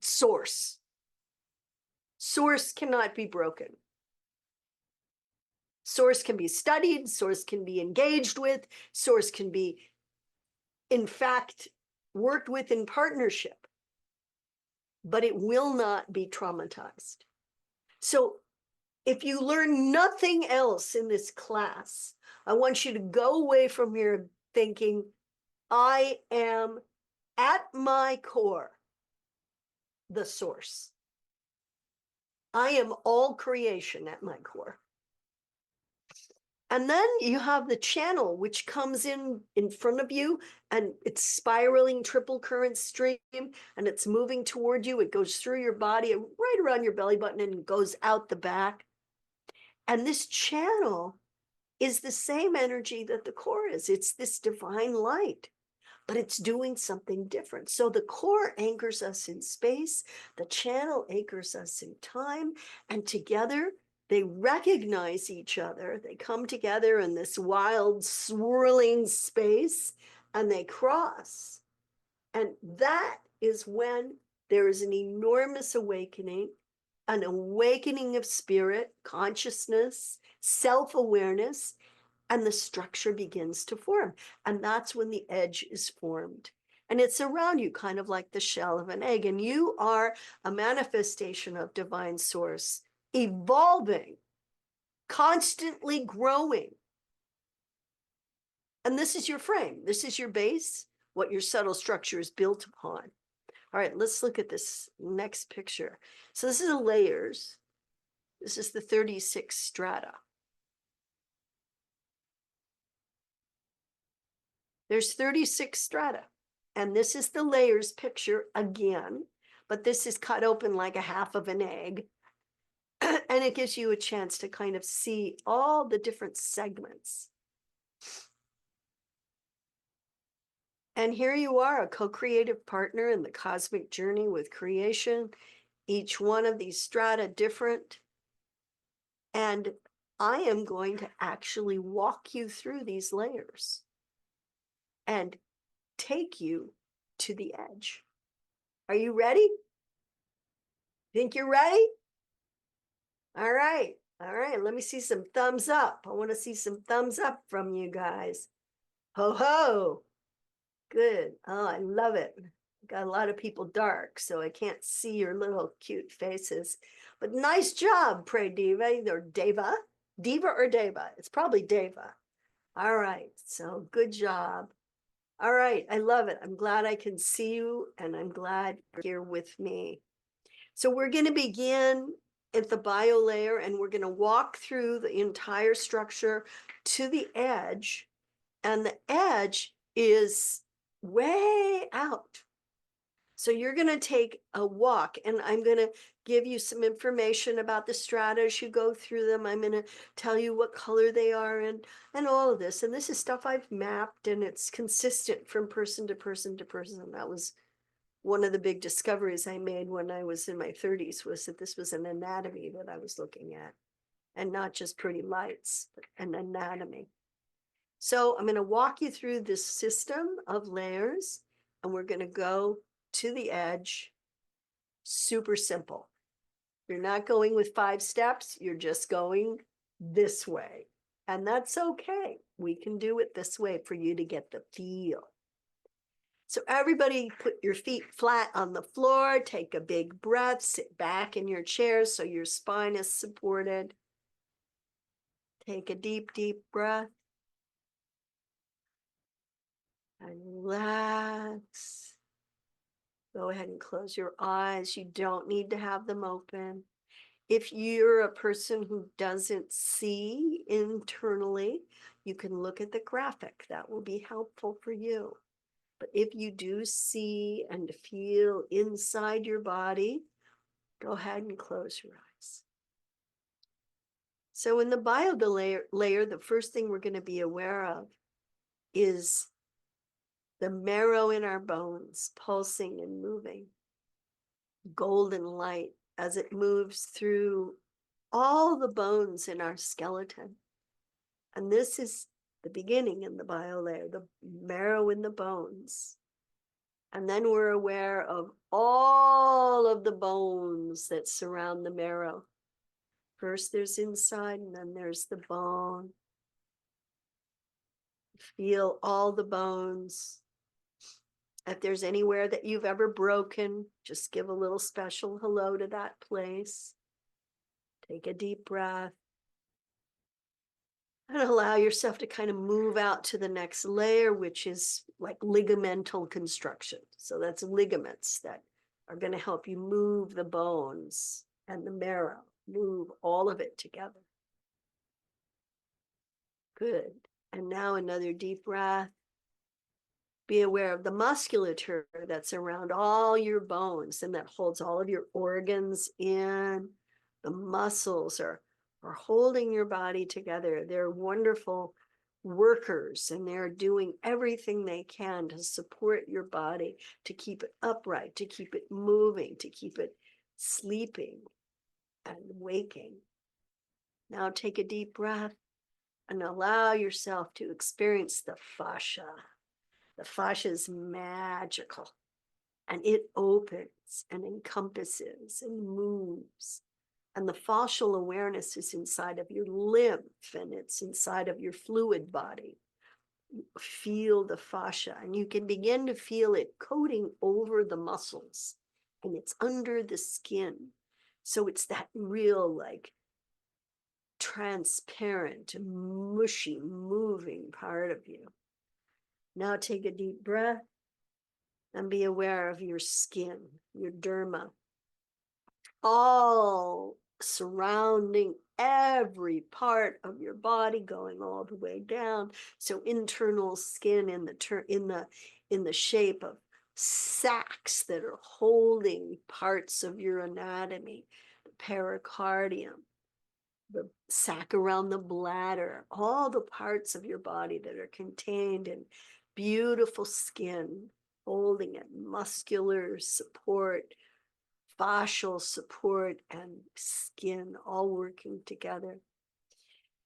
source. Source cannot be broken. Source can be studied, source can be engaged with, source can be, in fact, worked with in partnership, but it will not be traumatized. So if you learn nothing else in this class, I want you to go away from here thinking, I am at my core the source. I am all creation at my core. And then you have the channel, which comes in front of you, and it's spiraling triple current stream, and it's moving toward you. It goes through your body, right around your belly button, and goes out the back. And this channel is the same energy that the core is. It's this divine light, but it's doing something different. So the core anchors us in space, the channel anchors us in time, and together they recognize each other. They come together in this wild, swirling space and they cross. And that is when there is an enormous awakening, an awakening of spirit, consciousness, self-awareness, and the structure begins to form. And that's when the edge is formed. And it's around you, kind of like the shell of an egg. And you are a manifestation of divine source, evolving, constantly growing. And this is your frame. This is your base, what your subtle structure is built upon. All right, let's look at this next picture. So this is the layers. This is the 36 strata. There's 36 strata. And this is the layers picture again, but this is cut open like a half of an egg. And it gives you a chance to kind of see all the different segments. And here you are, a co-creative partner in the cosmic journey with creation. Each one of these strata different. And I am going to actually walk you through these layers and take you to the edge. Are you ready? Think you're ready? All right. All right. Let me see some thumbs up. I want to see some thumbs up from you guys. Ho ho. Good. Oh, I love it. Got a lot of people dark, so I can't see your little cute faces. But nice job, Pray Diva, or Deva. Diva or Deva? It's probably Deva. All right. So good job. All right. I love it. I'm glad I can see you, and I'm glad you're here with me. So we're going to begin at the bio layer, and we're going to walk through the entire structure to the edge. And the edge is way out. So you're going to take a walk, and I'm going to give you some information about the strata as you go through them. I'm going to tell you what color they are and all of this. And this is stuff I've mapped, and it's consistent from person to person to person. That was one of the big discoveries I made when I was in my 30s, was that this was an anatomy that I was looking at, and not just pretty lights, but an anatomy. So I'm going to walk you through this system of layers, and we're going to go to the edge. Super simple. You're not going with 5 steps. You're just going this way. And that's okay. We can do it this way for you to get the feel. So everybody put your feet flat on the floor. Take a big breath. Sit back in your chair so your spine is supported. Take a deep, deep breath. And relax. Go ahead and close your eyes. You don't need to have them open. If you're a person who doesn't see internally, you can look at the graphic. That will be helpful for you. But if you do see and feel inside your body, go ahead and close your eyes. So in the bio layer, the first thing we're going to be aware of is the marrow in our bones, pulsing and moving. Golden light as it moves through all the bones in our skeleton. And this is the beginning in the bio layer, the marrow in the bones. And then we're aware of all of the bones that surround the marrow. First there's inside, and then there's the bone. Feel all the bones. If there's anywhere that you've ever broken, just give a little special hello to that place. Take a deep breath. And allow yourself to kind of move out to the next layer, which is like ligamental construction. So that's ligaments that are going to help you move the bones and the marrow, move all of it together. Good. And now another deep breath. Be aware of the musculature that's around all your bones and that holds all of your organs in. The muscles are are holding your body together. They're wonderful workers, and they're doing everything they can to support your body, to keep it upright, to keep it moving, to keep it sleeping and waking. Now take a deep breath and allow yourself to experience the fascia. The fascia is magical, and it opens and encompasses and moves. And the fascial awareness is inside of your lymph, and it's inside of your fluid body. Feel the fascia, and you can begin to feel it coating over the muscles, and it's under the skin. So it's that real, like, transparent, mushy, moving part of you. Now take a deep breath and be aware of your skin, your derma, all surrounding every part of your body, going all the way down. So internal skin in the shape of sacs that are holding parts of your anatomy, the pericardium, the sac around the bladder, all the parts of your body that are contained in beautiful skin, holding it, muscular support, fascial support, and skin all working together.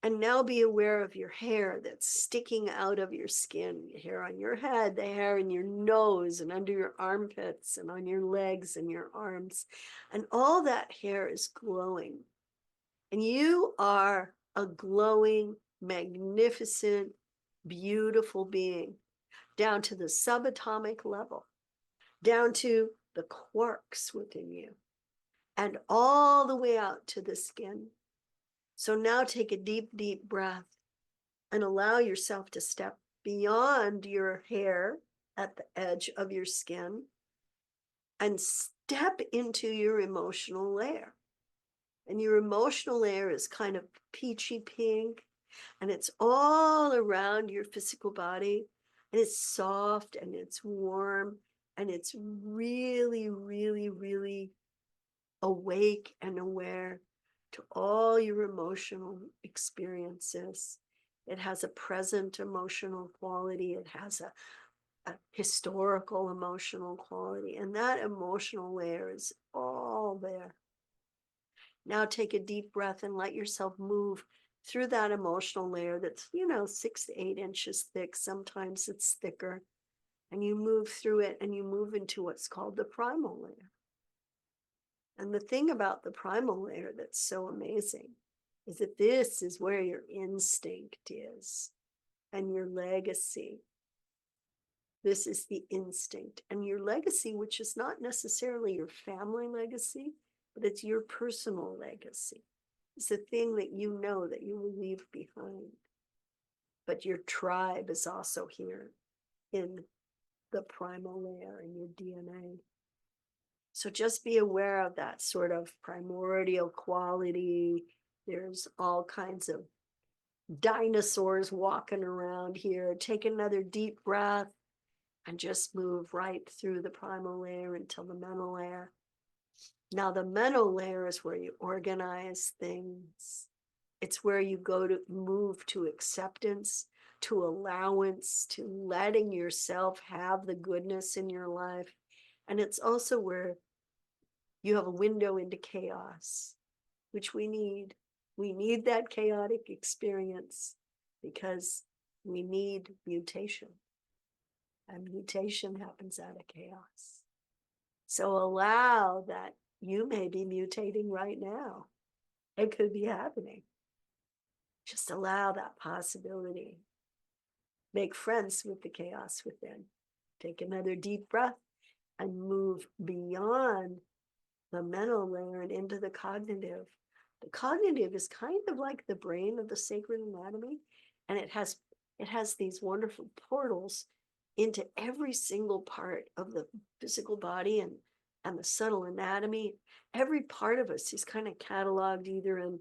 And now be aware of your hair that's sticking out of your skin, the hair on your head, the hair in your nose and under your armpits and on your legs and your arms. And all that hair is glowing. And you are a glowing, magnificent, beautiful being, down to the subatomic level, down to the quarks within you, and all the way out to the skin. So now take a deep, deep breath and allow yourself to step beyond your hair at the edge of your skin and step into your emotional layer. And your emotional layer is kind of peachy pink, and it's all around your physical body, and it's soft and it's warm, and it's really, really, really awake and aware to all your emotional experiences. It has a present emotional quality. It has a historical emotional quality, and that emotional layer is all there. Now take a deep breath and let yourself move through that emotional layer that's, 6 to 8 inches thick. Sometimes it's thicker. And you move through it and you move into what's called the primal layer. And the thing about the primal layer that's so amazing is that this is where your instinct is and your legacy. This is the instinct and your legacy, which is not necessarily your family legacy, but it's your personal legacy. It's the thing that you know that you will leave behind. But your tribe is also here in the primal layer in your DNA. So just be aware of that sort of primordial quality. There's all kinds of dinosaurs walking around here. Take another deep breath and just move right through the primal layer until the mental layer. Now, the mental layer is where you organize things. It's where you go to move to acceptance, to allowance, to letting yourself have the goodness in your life. And it's also where you have a window into chaos, which we need. We need that chaotic experience because we need mutation. And mutation happens out of chaos. So allow that you may be mutating right now. It could be happening. Just allow that possibility. Make friends with the chaos within. Take another deep breath and move beyond the mental layer and into the cognitive. The cognitive is kind of like the brain of the sacred anatomy, and it has these wonderful portals into every single part of the physical body and the subtle anatomy. Every part of us is kind of cataloged either in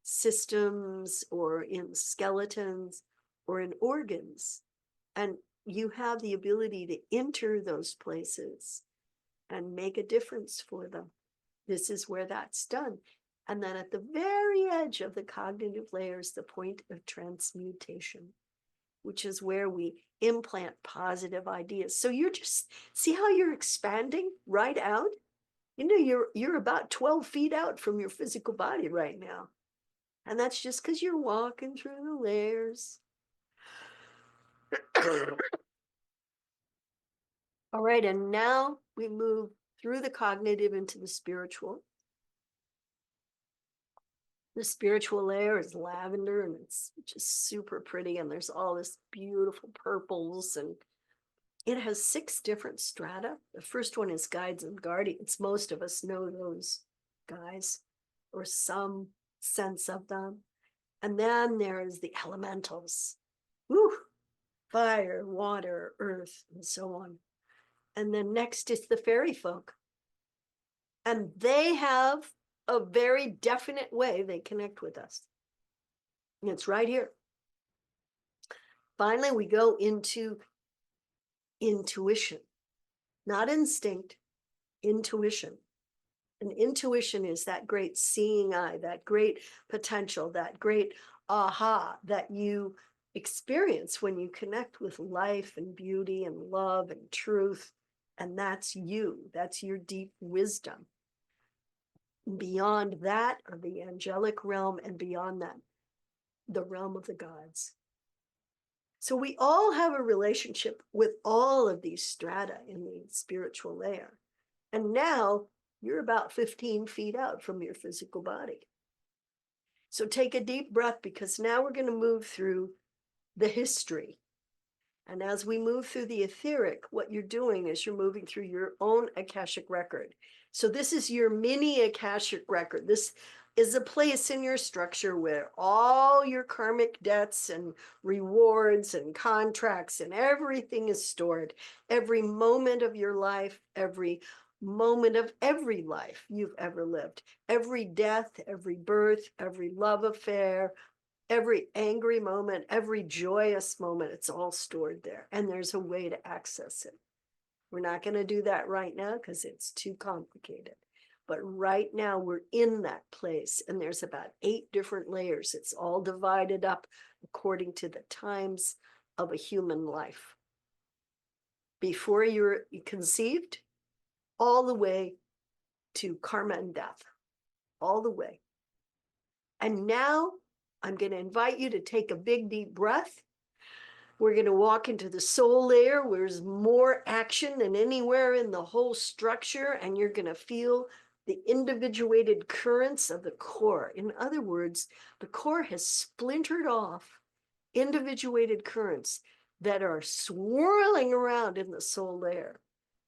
systems or in skeletons or in organs. And you have the ability to enter those places and make a difference for them. This is where that's done. And then at the very edge of the cognitive layer is the point of transmutation, which is where we implant positive ideas. So you're just, see how you're expanding right out? You know, you're about 12 feet out from your physical body right now. And that's just because you're walking through the layers. All right, and now we move through the cognitive into the spiritual. The spiritual layer is lavender and it's just super pretty. And there's all this beautiful purples, and it has 6 different strata. The first one is guides and guardians. Most of us know those guys or some sense of them. And then there is the elementals. Woo! Fire, water, earth, and so on. And then next is the fairy folk. And they have a very definite way they connect with us. And it's right here. Finally, we go into intuition, not instinct, intuition. And intuition is that great seeing eye, that great potential, that great aha that you experience when you connect with life and beauty and love and truth. And that's you, that's your deep wisdom. Beyond that are the angelic realm, and beyond that, the realm of the gods. So we all have a relationship with all of these strata in the spiritual layer. And now you're about 15 feet out from your physical body. So take a deep breath, because now we're going to move through the history. And as we move through the etheric, what you're doing is you're moving through your own Akashic record. So this is your mini Akashic record. This is a place in your structure where all your karmic debts and rewards and contracts and everything is stored. Every moment of your life, every moment of every life you've ever lived, every death, every birth, every love affair, every angry moment, every joyous moment, it's all stored there. And there's a way to access it. We're not going to do that right now because it's too complicated. But right now we're in that place, and there's about 8 different layers. It's all divided up according to the times of a human life. Before you're conceived, all the way to karma and death, all the way. And now I'm going to invite you to take a big, deep breath. We're going to walk into the soul layer, where there's more action than anywhere in the whole structure, and you're going to feel the individuated currents of the core. In other words, the core has splintered off individuated currents that are swirling around in the soul layer.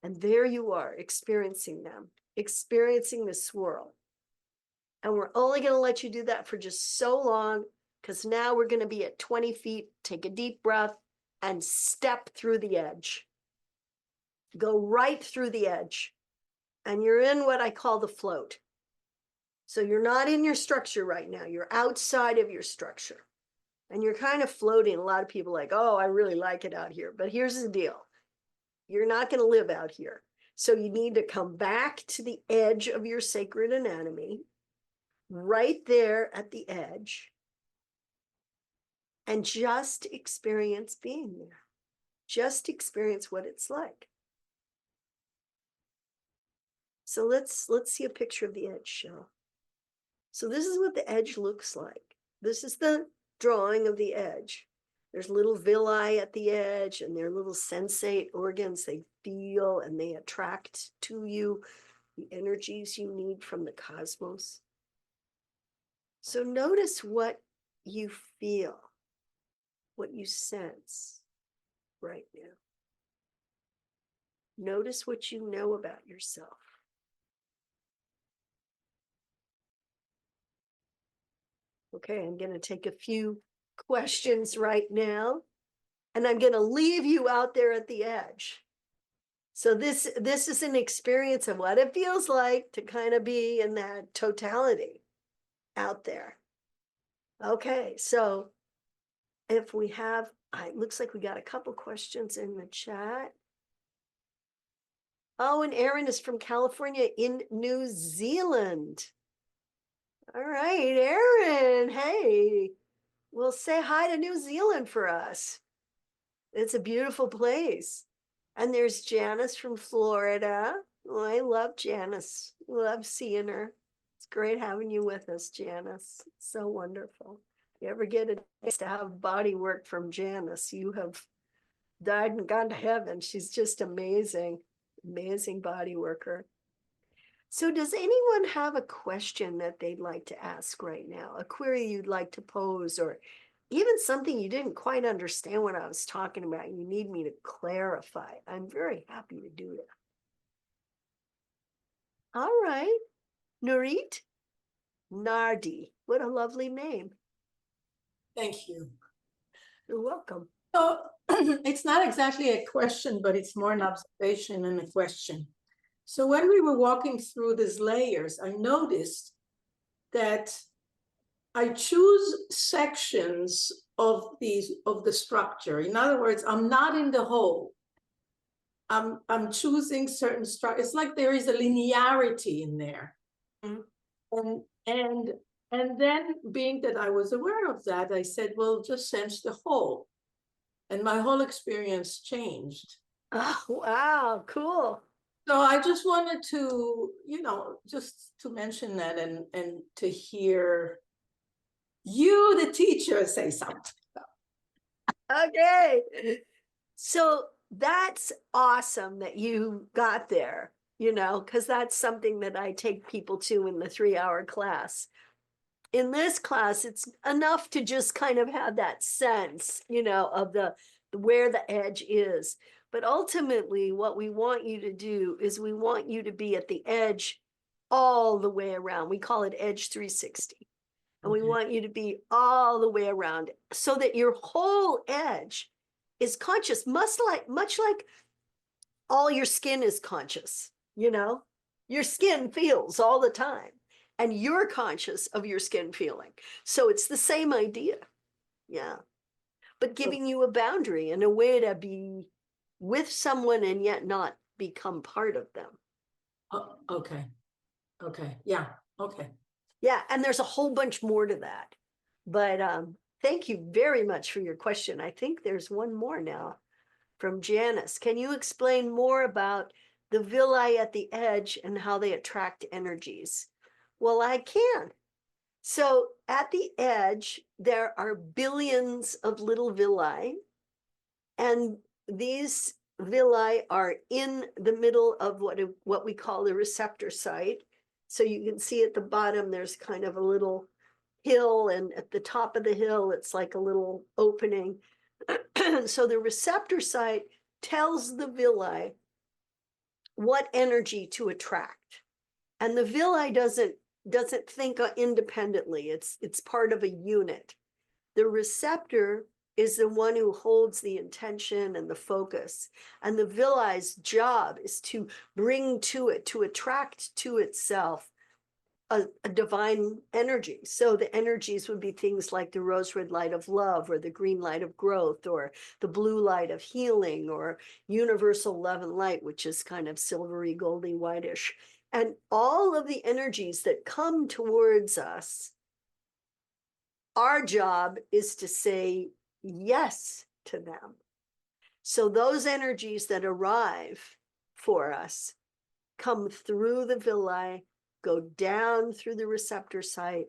And there you are, experiencing them, experiencing the swirl. And we're only going to let you do that for just so long, because now we're going to be at 20 feet. Take a deep breath and step through the edge. Go right through the edge. And you're in what I call the float. So you're not in your structure right now. You're outside of your structure. And you're kind of floating. A lot of people are like, oh, I really like it out here. But here's the deal. You're not going to live out here. So you need to come back to the edge of your sacred anatomy, right there at the edge, and just experience being there. Just experience what it's like. So let's see a picture of the edge, Shell. So this is what the edge looks like. This is the drawing of the edge. There's little villi at the edge, and they're little sensate organs. They feel and they attract to you the energies you need from the cosmos. So notice what you feel, what you sense right now. Notice what you know about yourself. Okay, I'm going to take a few questions right now, and I'm going to leave you out there at the edge. So this is an experience of what it feels like to kind of be in that totality out there. Okay, so if we have, it looks like we got a couple questions in the chat. Oh, and Erin is from California in New Zealand. All right, Aaron. Hey, well, say hi to New Zealand for us. It's a beautiful place. And there's Janice from Florida. Oh, I love Janice. Love seeing her. It's great having you with us, Janice. It's so wonderful. If you ever get a chance to have body work from Janice, you have died and gone to heaven. She's just amazing, amazing body worker. So does anyone have a question that they'd like to ask right now? A query you'd like to pose, or even something you didn't quite understand what I was talking about, you need me to clarify? I'm very happy to do that. All right, Nurit Nardi. What a lovely name. Thank you. You're welcome. So it's not exactly a question, but it's more an observation and a question. So when we were walking through these layers, I noticed that I choose sections of the structure. In other words, I'm not in the whole. I'm choosing certain structure. It's like there is a linearity in there. Mhm. And then being that I was aware of that, I said, well, just sense the whole. And my whole experience changed. Oh, wow, cool. So I just wanted to, just to mention that and to hear you, the teacher, say something. Okay. So that's awesome that you got there, because that's something that I take people to in the 3-hour class. In this class, it's enough to just kind of have that sense, of the where the edge is. But ultimately, what we want you to do is we want you to be at the edge all the way around. We call it Edge 360. And we want you to be all the way around so that your whole edge is conscious, much like all your skin is conscious, your skin feels all the time and you're conscious of your skin feeling. So it's the same idea. Yeah. But giving you a boundary and a way to be with someone and yet not become part of them. Oh, okay. Okay. Yeah. Okay. Yeah. And there's a whole bunch more to that. But thank you very much for your question. I think there's one more now from Janice. Can you explain more about the villi at the edge and how they attract energies? Well, I can. So at the edge, there are billions of little villi, and these villi are in the middle of what we call the receptor site. So you can see at the bottom, there's kind of a little hill, and at the top of the hill, it's like a little opening. So the receptor site tells the villi what energy to attract. And the villi doesn't think independently. It's part of a unit. The receptor is the one who holds the intention and the focus. And the villi's job is to bring to it, to attract to itself a divine energy. So the energies would be things like the rose red light of love, or the green light of growth, or the blue light of healing, or universal love and light, which is kind of silvery, goldy, whitish. And all of the energies that come towards us, our job is to say yes to them. So those energies that arrive for us come through the villi, go down through the receptor site,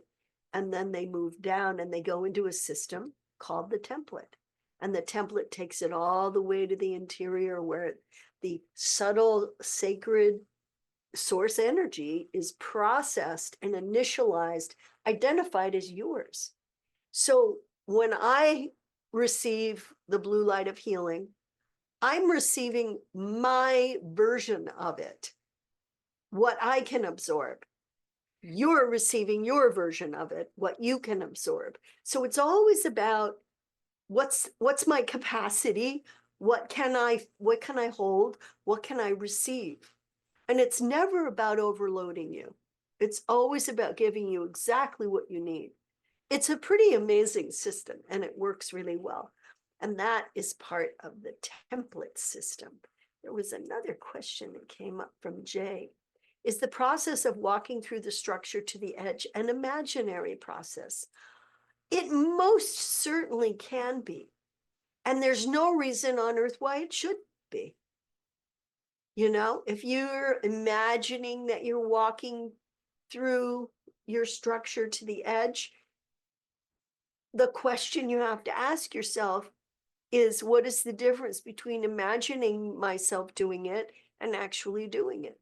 and then they move down and they go into a system called the template. And the template takes it all the way to the interior where the subtle, sacred source energy is processed and initialized, identified as yours. So when I receive the blue light of healing, I'm receiving my version of it, what I can absorb. You're receiving your version of it, what you can absorb. So it's always about what's my capacity, what can I hold, what can I receive? And it's never about overloading you. It's always about giving you exactly what you need. It's a pretty amazing system and it works really well. And that is part of the template system. There was another question that came up from Jay. Is the process of walking through the structure to the edge an imaginary process? It most certainly can be. And there's no reason on earth why it should be. You know, if you're imagining that you're walking through your structure to the edge, the question you have to ask yourself is, what is the difference between imagining myself doing it and actually doing it?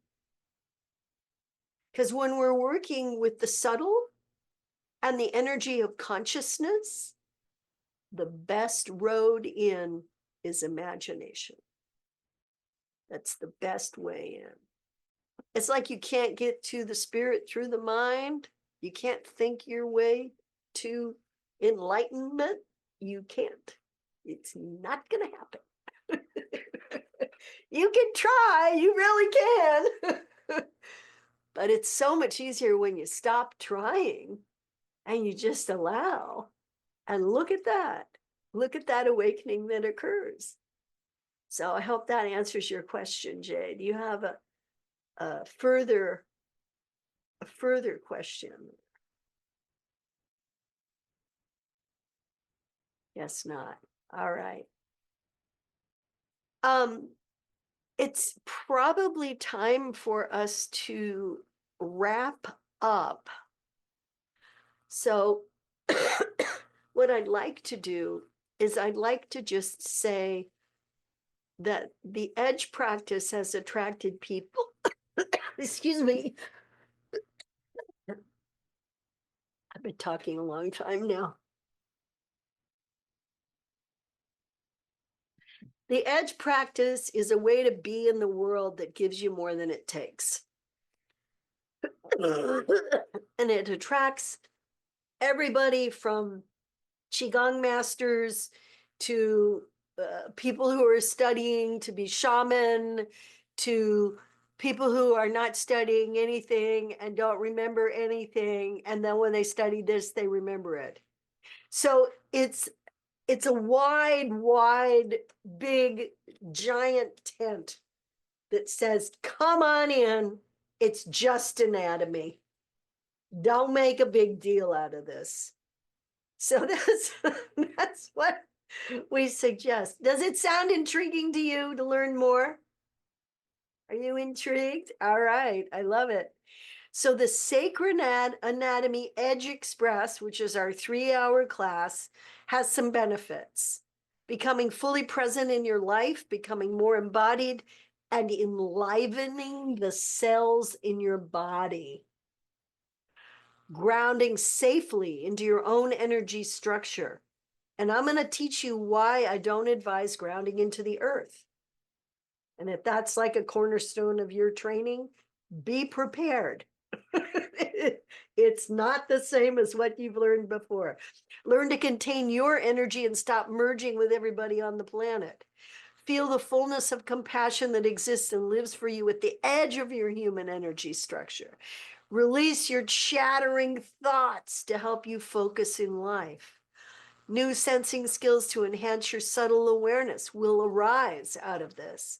Because when we're working with the subtle and the energy of consciousness, the best road in is imagination. That's the best way in. It's like you can't get to the spirit through the mind. You can't think your way to enlightenment. You can't. It's not going to happen. You can try, you really can. But it's so much easier when you stop trying and you just allow. And look at that. Look at that awakening that occurs. So I hope that answers your question, Jay. Do you have a further question? Yes, not. All right. It's probably time for us to wrap up. So what I'd like to do is I'd like to just say that the edge practice has attracted people. Excuse me. I've been talking a long time now. The edge practice is a way to be in the world that gives you more than it takes. And it attracts everybody from Qigong masters to people who are studying to be shaman, to people who are not studying anything and don't remember anything. And then when they study this, they remember it. So it's a wide, big, giant tent that says, come on in. It's just anatomy. Don't make a big deal out of this. So that's what we suggest. Does it sound intriguing to you to learn more? Are you intrigued? All right, I love it. So the Sacred Anatomy Edge Express, which is our 3-hour class, has some benefits. Becoming fully present in your life, becoming more embodied, and enlivening the cells in your body. Grounding safely into your own energy structure. And I'm going to teach you why I don't advise grounding into the earth. And if that's like a cornerstone of your training, be prepared. It's not the same as what you've learned before. Learn to contain your energy and stop merging with everybody on the planet. Feel the fullness of compassion that exists and lives for you at the edge of your human energy structure. Release your chattering thoughts to help you focus in life. New sensing skills to enhance your subtle awareness will arise out of this.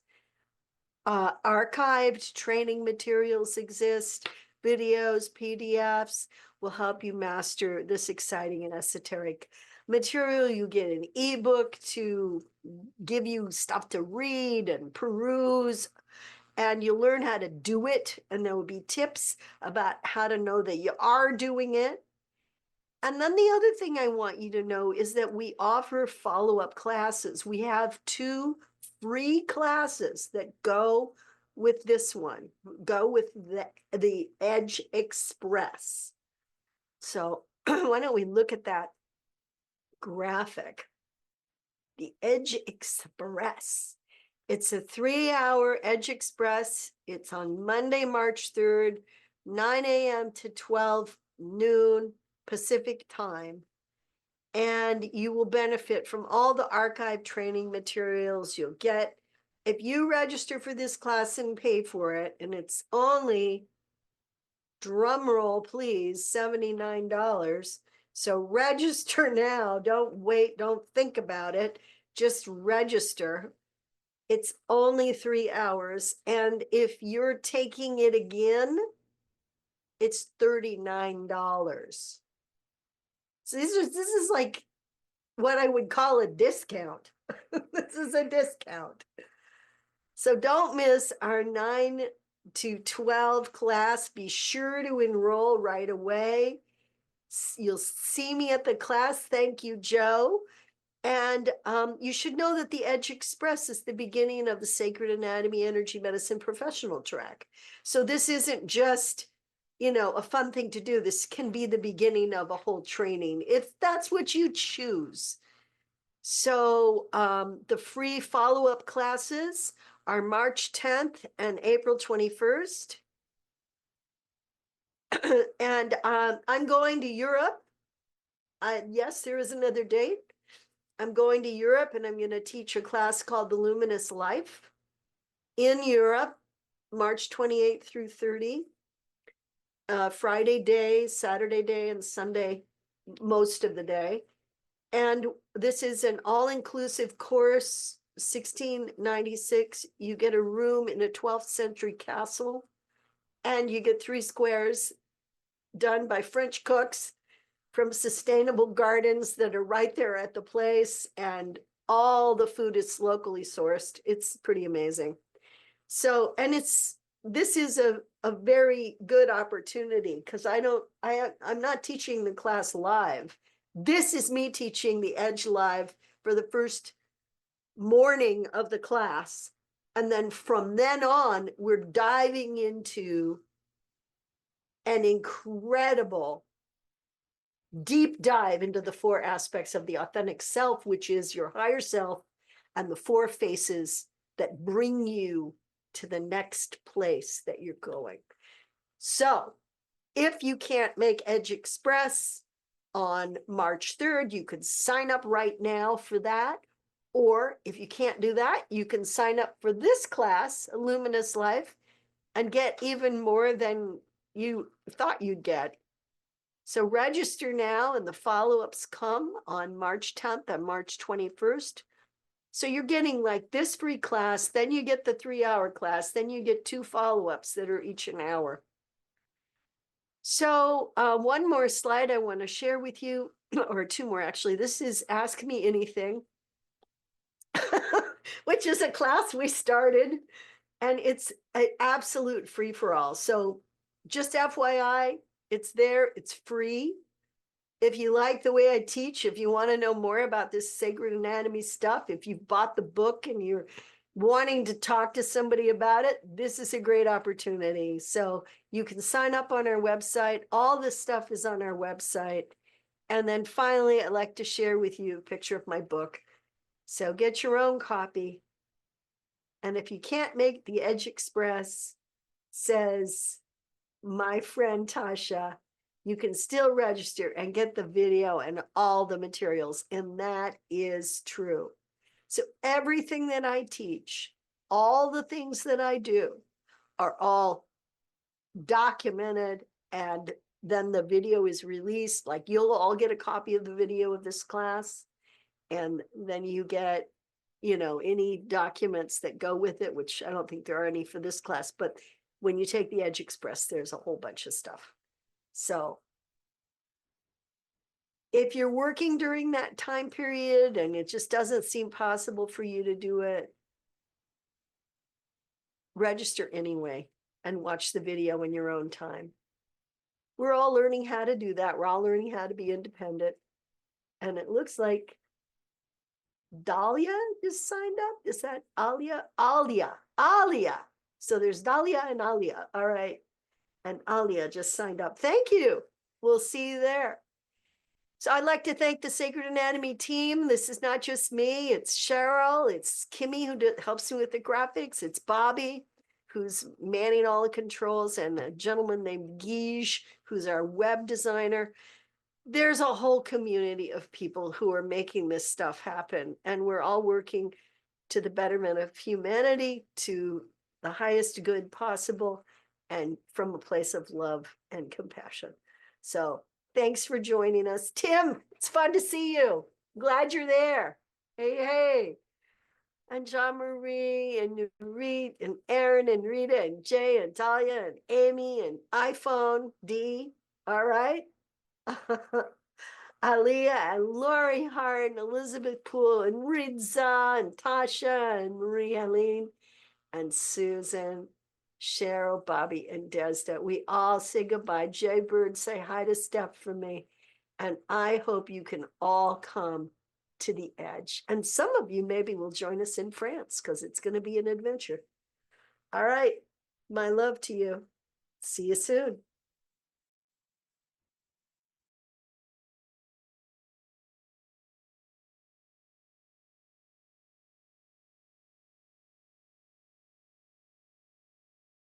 Archived training materials exist, videos, PDFs will help you master this exciting and esoteric material. You get an ebook to give you stuff to read and peruse, and you learn how to do it. And there will be tips about how to know that you are doing it. And then the other thing I want you to know is that we offer follow-up classes. We have 2 free classes that go with this one, go with the Edge Express. So why don't we look at that graphic? The Edge Express. It's a 3-hour Edge Express. It's on Monday, March 3rd, 9 a.m. to 12 noon Pacific time. And you will benefit from all the archive training materials you'll get. If you register for this class and pay for it, and it's only, drum roll please, $79. So register now. Don't wait. Don't think about it. Just register. It's only 3 hours. And if you're taking it again, it's $39. So this is like what I would call a discount. This is a discount. So don't miss our 9 to 12 class. Be sure to enroll right away. You'll see me at the class. Thank you, Joe. And you should know that the Edge Express is the beginning of the Sacred Anatomy Energy Medicine professional track. So this isn't just, a fun thing to do. This can be the beginning of a whole training if that's what you choose. So the free follow-up classes are March 10th and April 21st. And I'm going to Europe. Yes, there is another date. I'm going to Europe and I'm going to teach a class called The Luminous Life in Europe, March 28th through 30. Friday day, Saturday day, and Sunday, most of the day. And this is an all-inclusive course, 1696. You get a room in a 12th century castle, and you get 3 squares done by French cooks from sustainable gardens that are right there at the place, and all the food is locally sourced. It's pretty amazing. So, and this is a very good opportunity because I'm not teaching the class live. This is me teaching the Edge live for the first morning of the class. And then from then on, we're diving into an incredible deep dive into the 4 aspects of the authentic self, which is your higher self, and the 4 faces that bring you to the next place that you're going. So if you can't make Edge Express on March 3rd, you could sign up right now for that. Or if you can't do that, you can sign up for this class, Luminous Life, and get even more than you thought you'd get. So register now, and the follow-ups come on March 10th and March 21st. So you're getting like this free class, then you get the 3-hour class, then you get 2 follow-ups that are each an hour. So one more slide I want to share with you, or 2 more actually. This is Ask Me Anything, which is a class we started, and it's an absolute free-for-all. So just FYI, it's there, it's free. If you like the way I teach, if you want to know more about this sacred anatomy stuff, if you've bought the book and you're wanting to talk to somebody about it, this is a great opportunity. So you can sign up on our website. All this stuff is on our website. And then finally, I'd like to share with you a picture of my book. So get your own copy. And if you can't make the Edge Express, says my friend Tasha, you can still register and get the video and all the materials. And that is true. So everything that I teach, all the things that I do are all documented, and then the video is released. Like you'll all get a copy of the video of this class, and then you get, any documents that go with it, which I don't think there are any for this class, but when you take the Edge Express, there's a whole bunch of stuff. So if you're working during that time period and it just doesn't seem possible for you to do it, register anyway and watch the video in your own time. We're all learning how to do that. We're all learning how to be independent. And it looks like Dahlia is signed up. Is that Alia? Alia. So there's Dahlia and Alia. All right. And Alia just signed up. Thank you. We'll see you there. So I'd like to thank the Sacred Anatomy team. This is not just me. It's Cheryl. It's Kimmy, who helps me with the graphics. It's Bobby, who's manning all the controls, and a gentleman named Guige, who's our web designer. There's a whole community of people who are making this stuff happen. And we're all working to the betterment of humanity, to the highest good possible, and from a place of love and compassion. So thanks for joining us. Tim, it's fun to see you. Glad you're there. Hey, hey. and Jean Marie and Nurit and Aaron and Rita and Jay and Talia and Amy and iPhone D. All right. Aliyah and Lori Hart and Elizabeth Poole and Ridza and Tasha and Marie Helene and Susan, Cheryl, Bobby, and Desda. We all say goodbye. Jay Bird, say hi to Steph for me. And I hope you can all come to the edge. And some of you maybe will join us in France because it's going to be an adventure. All right. My love to you. See you soon.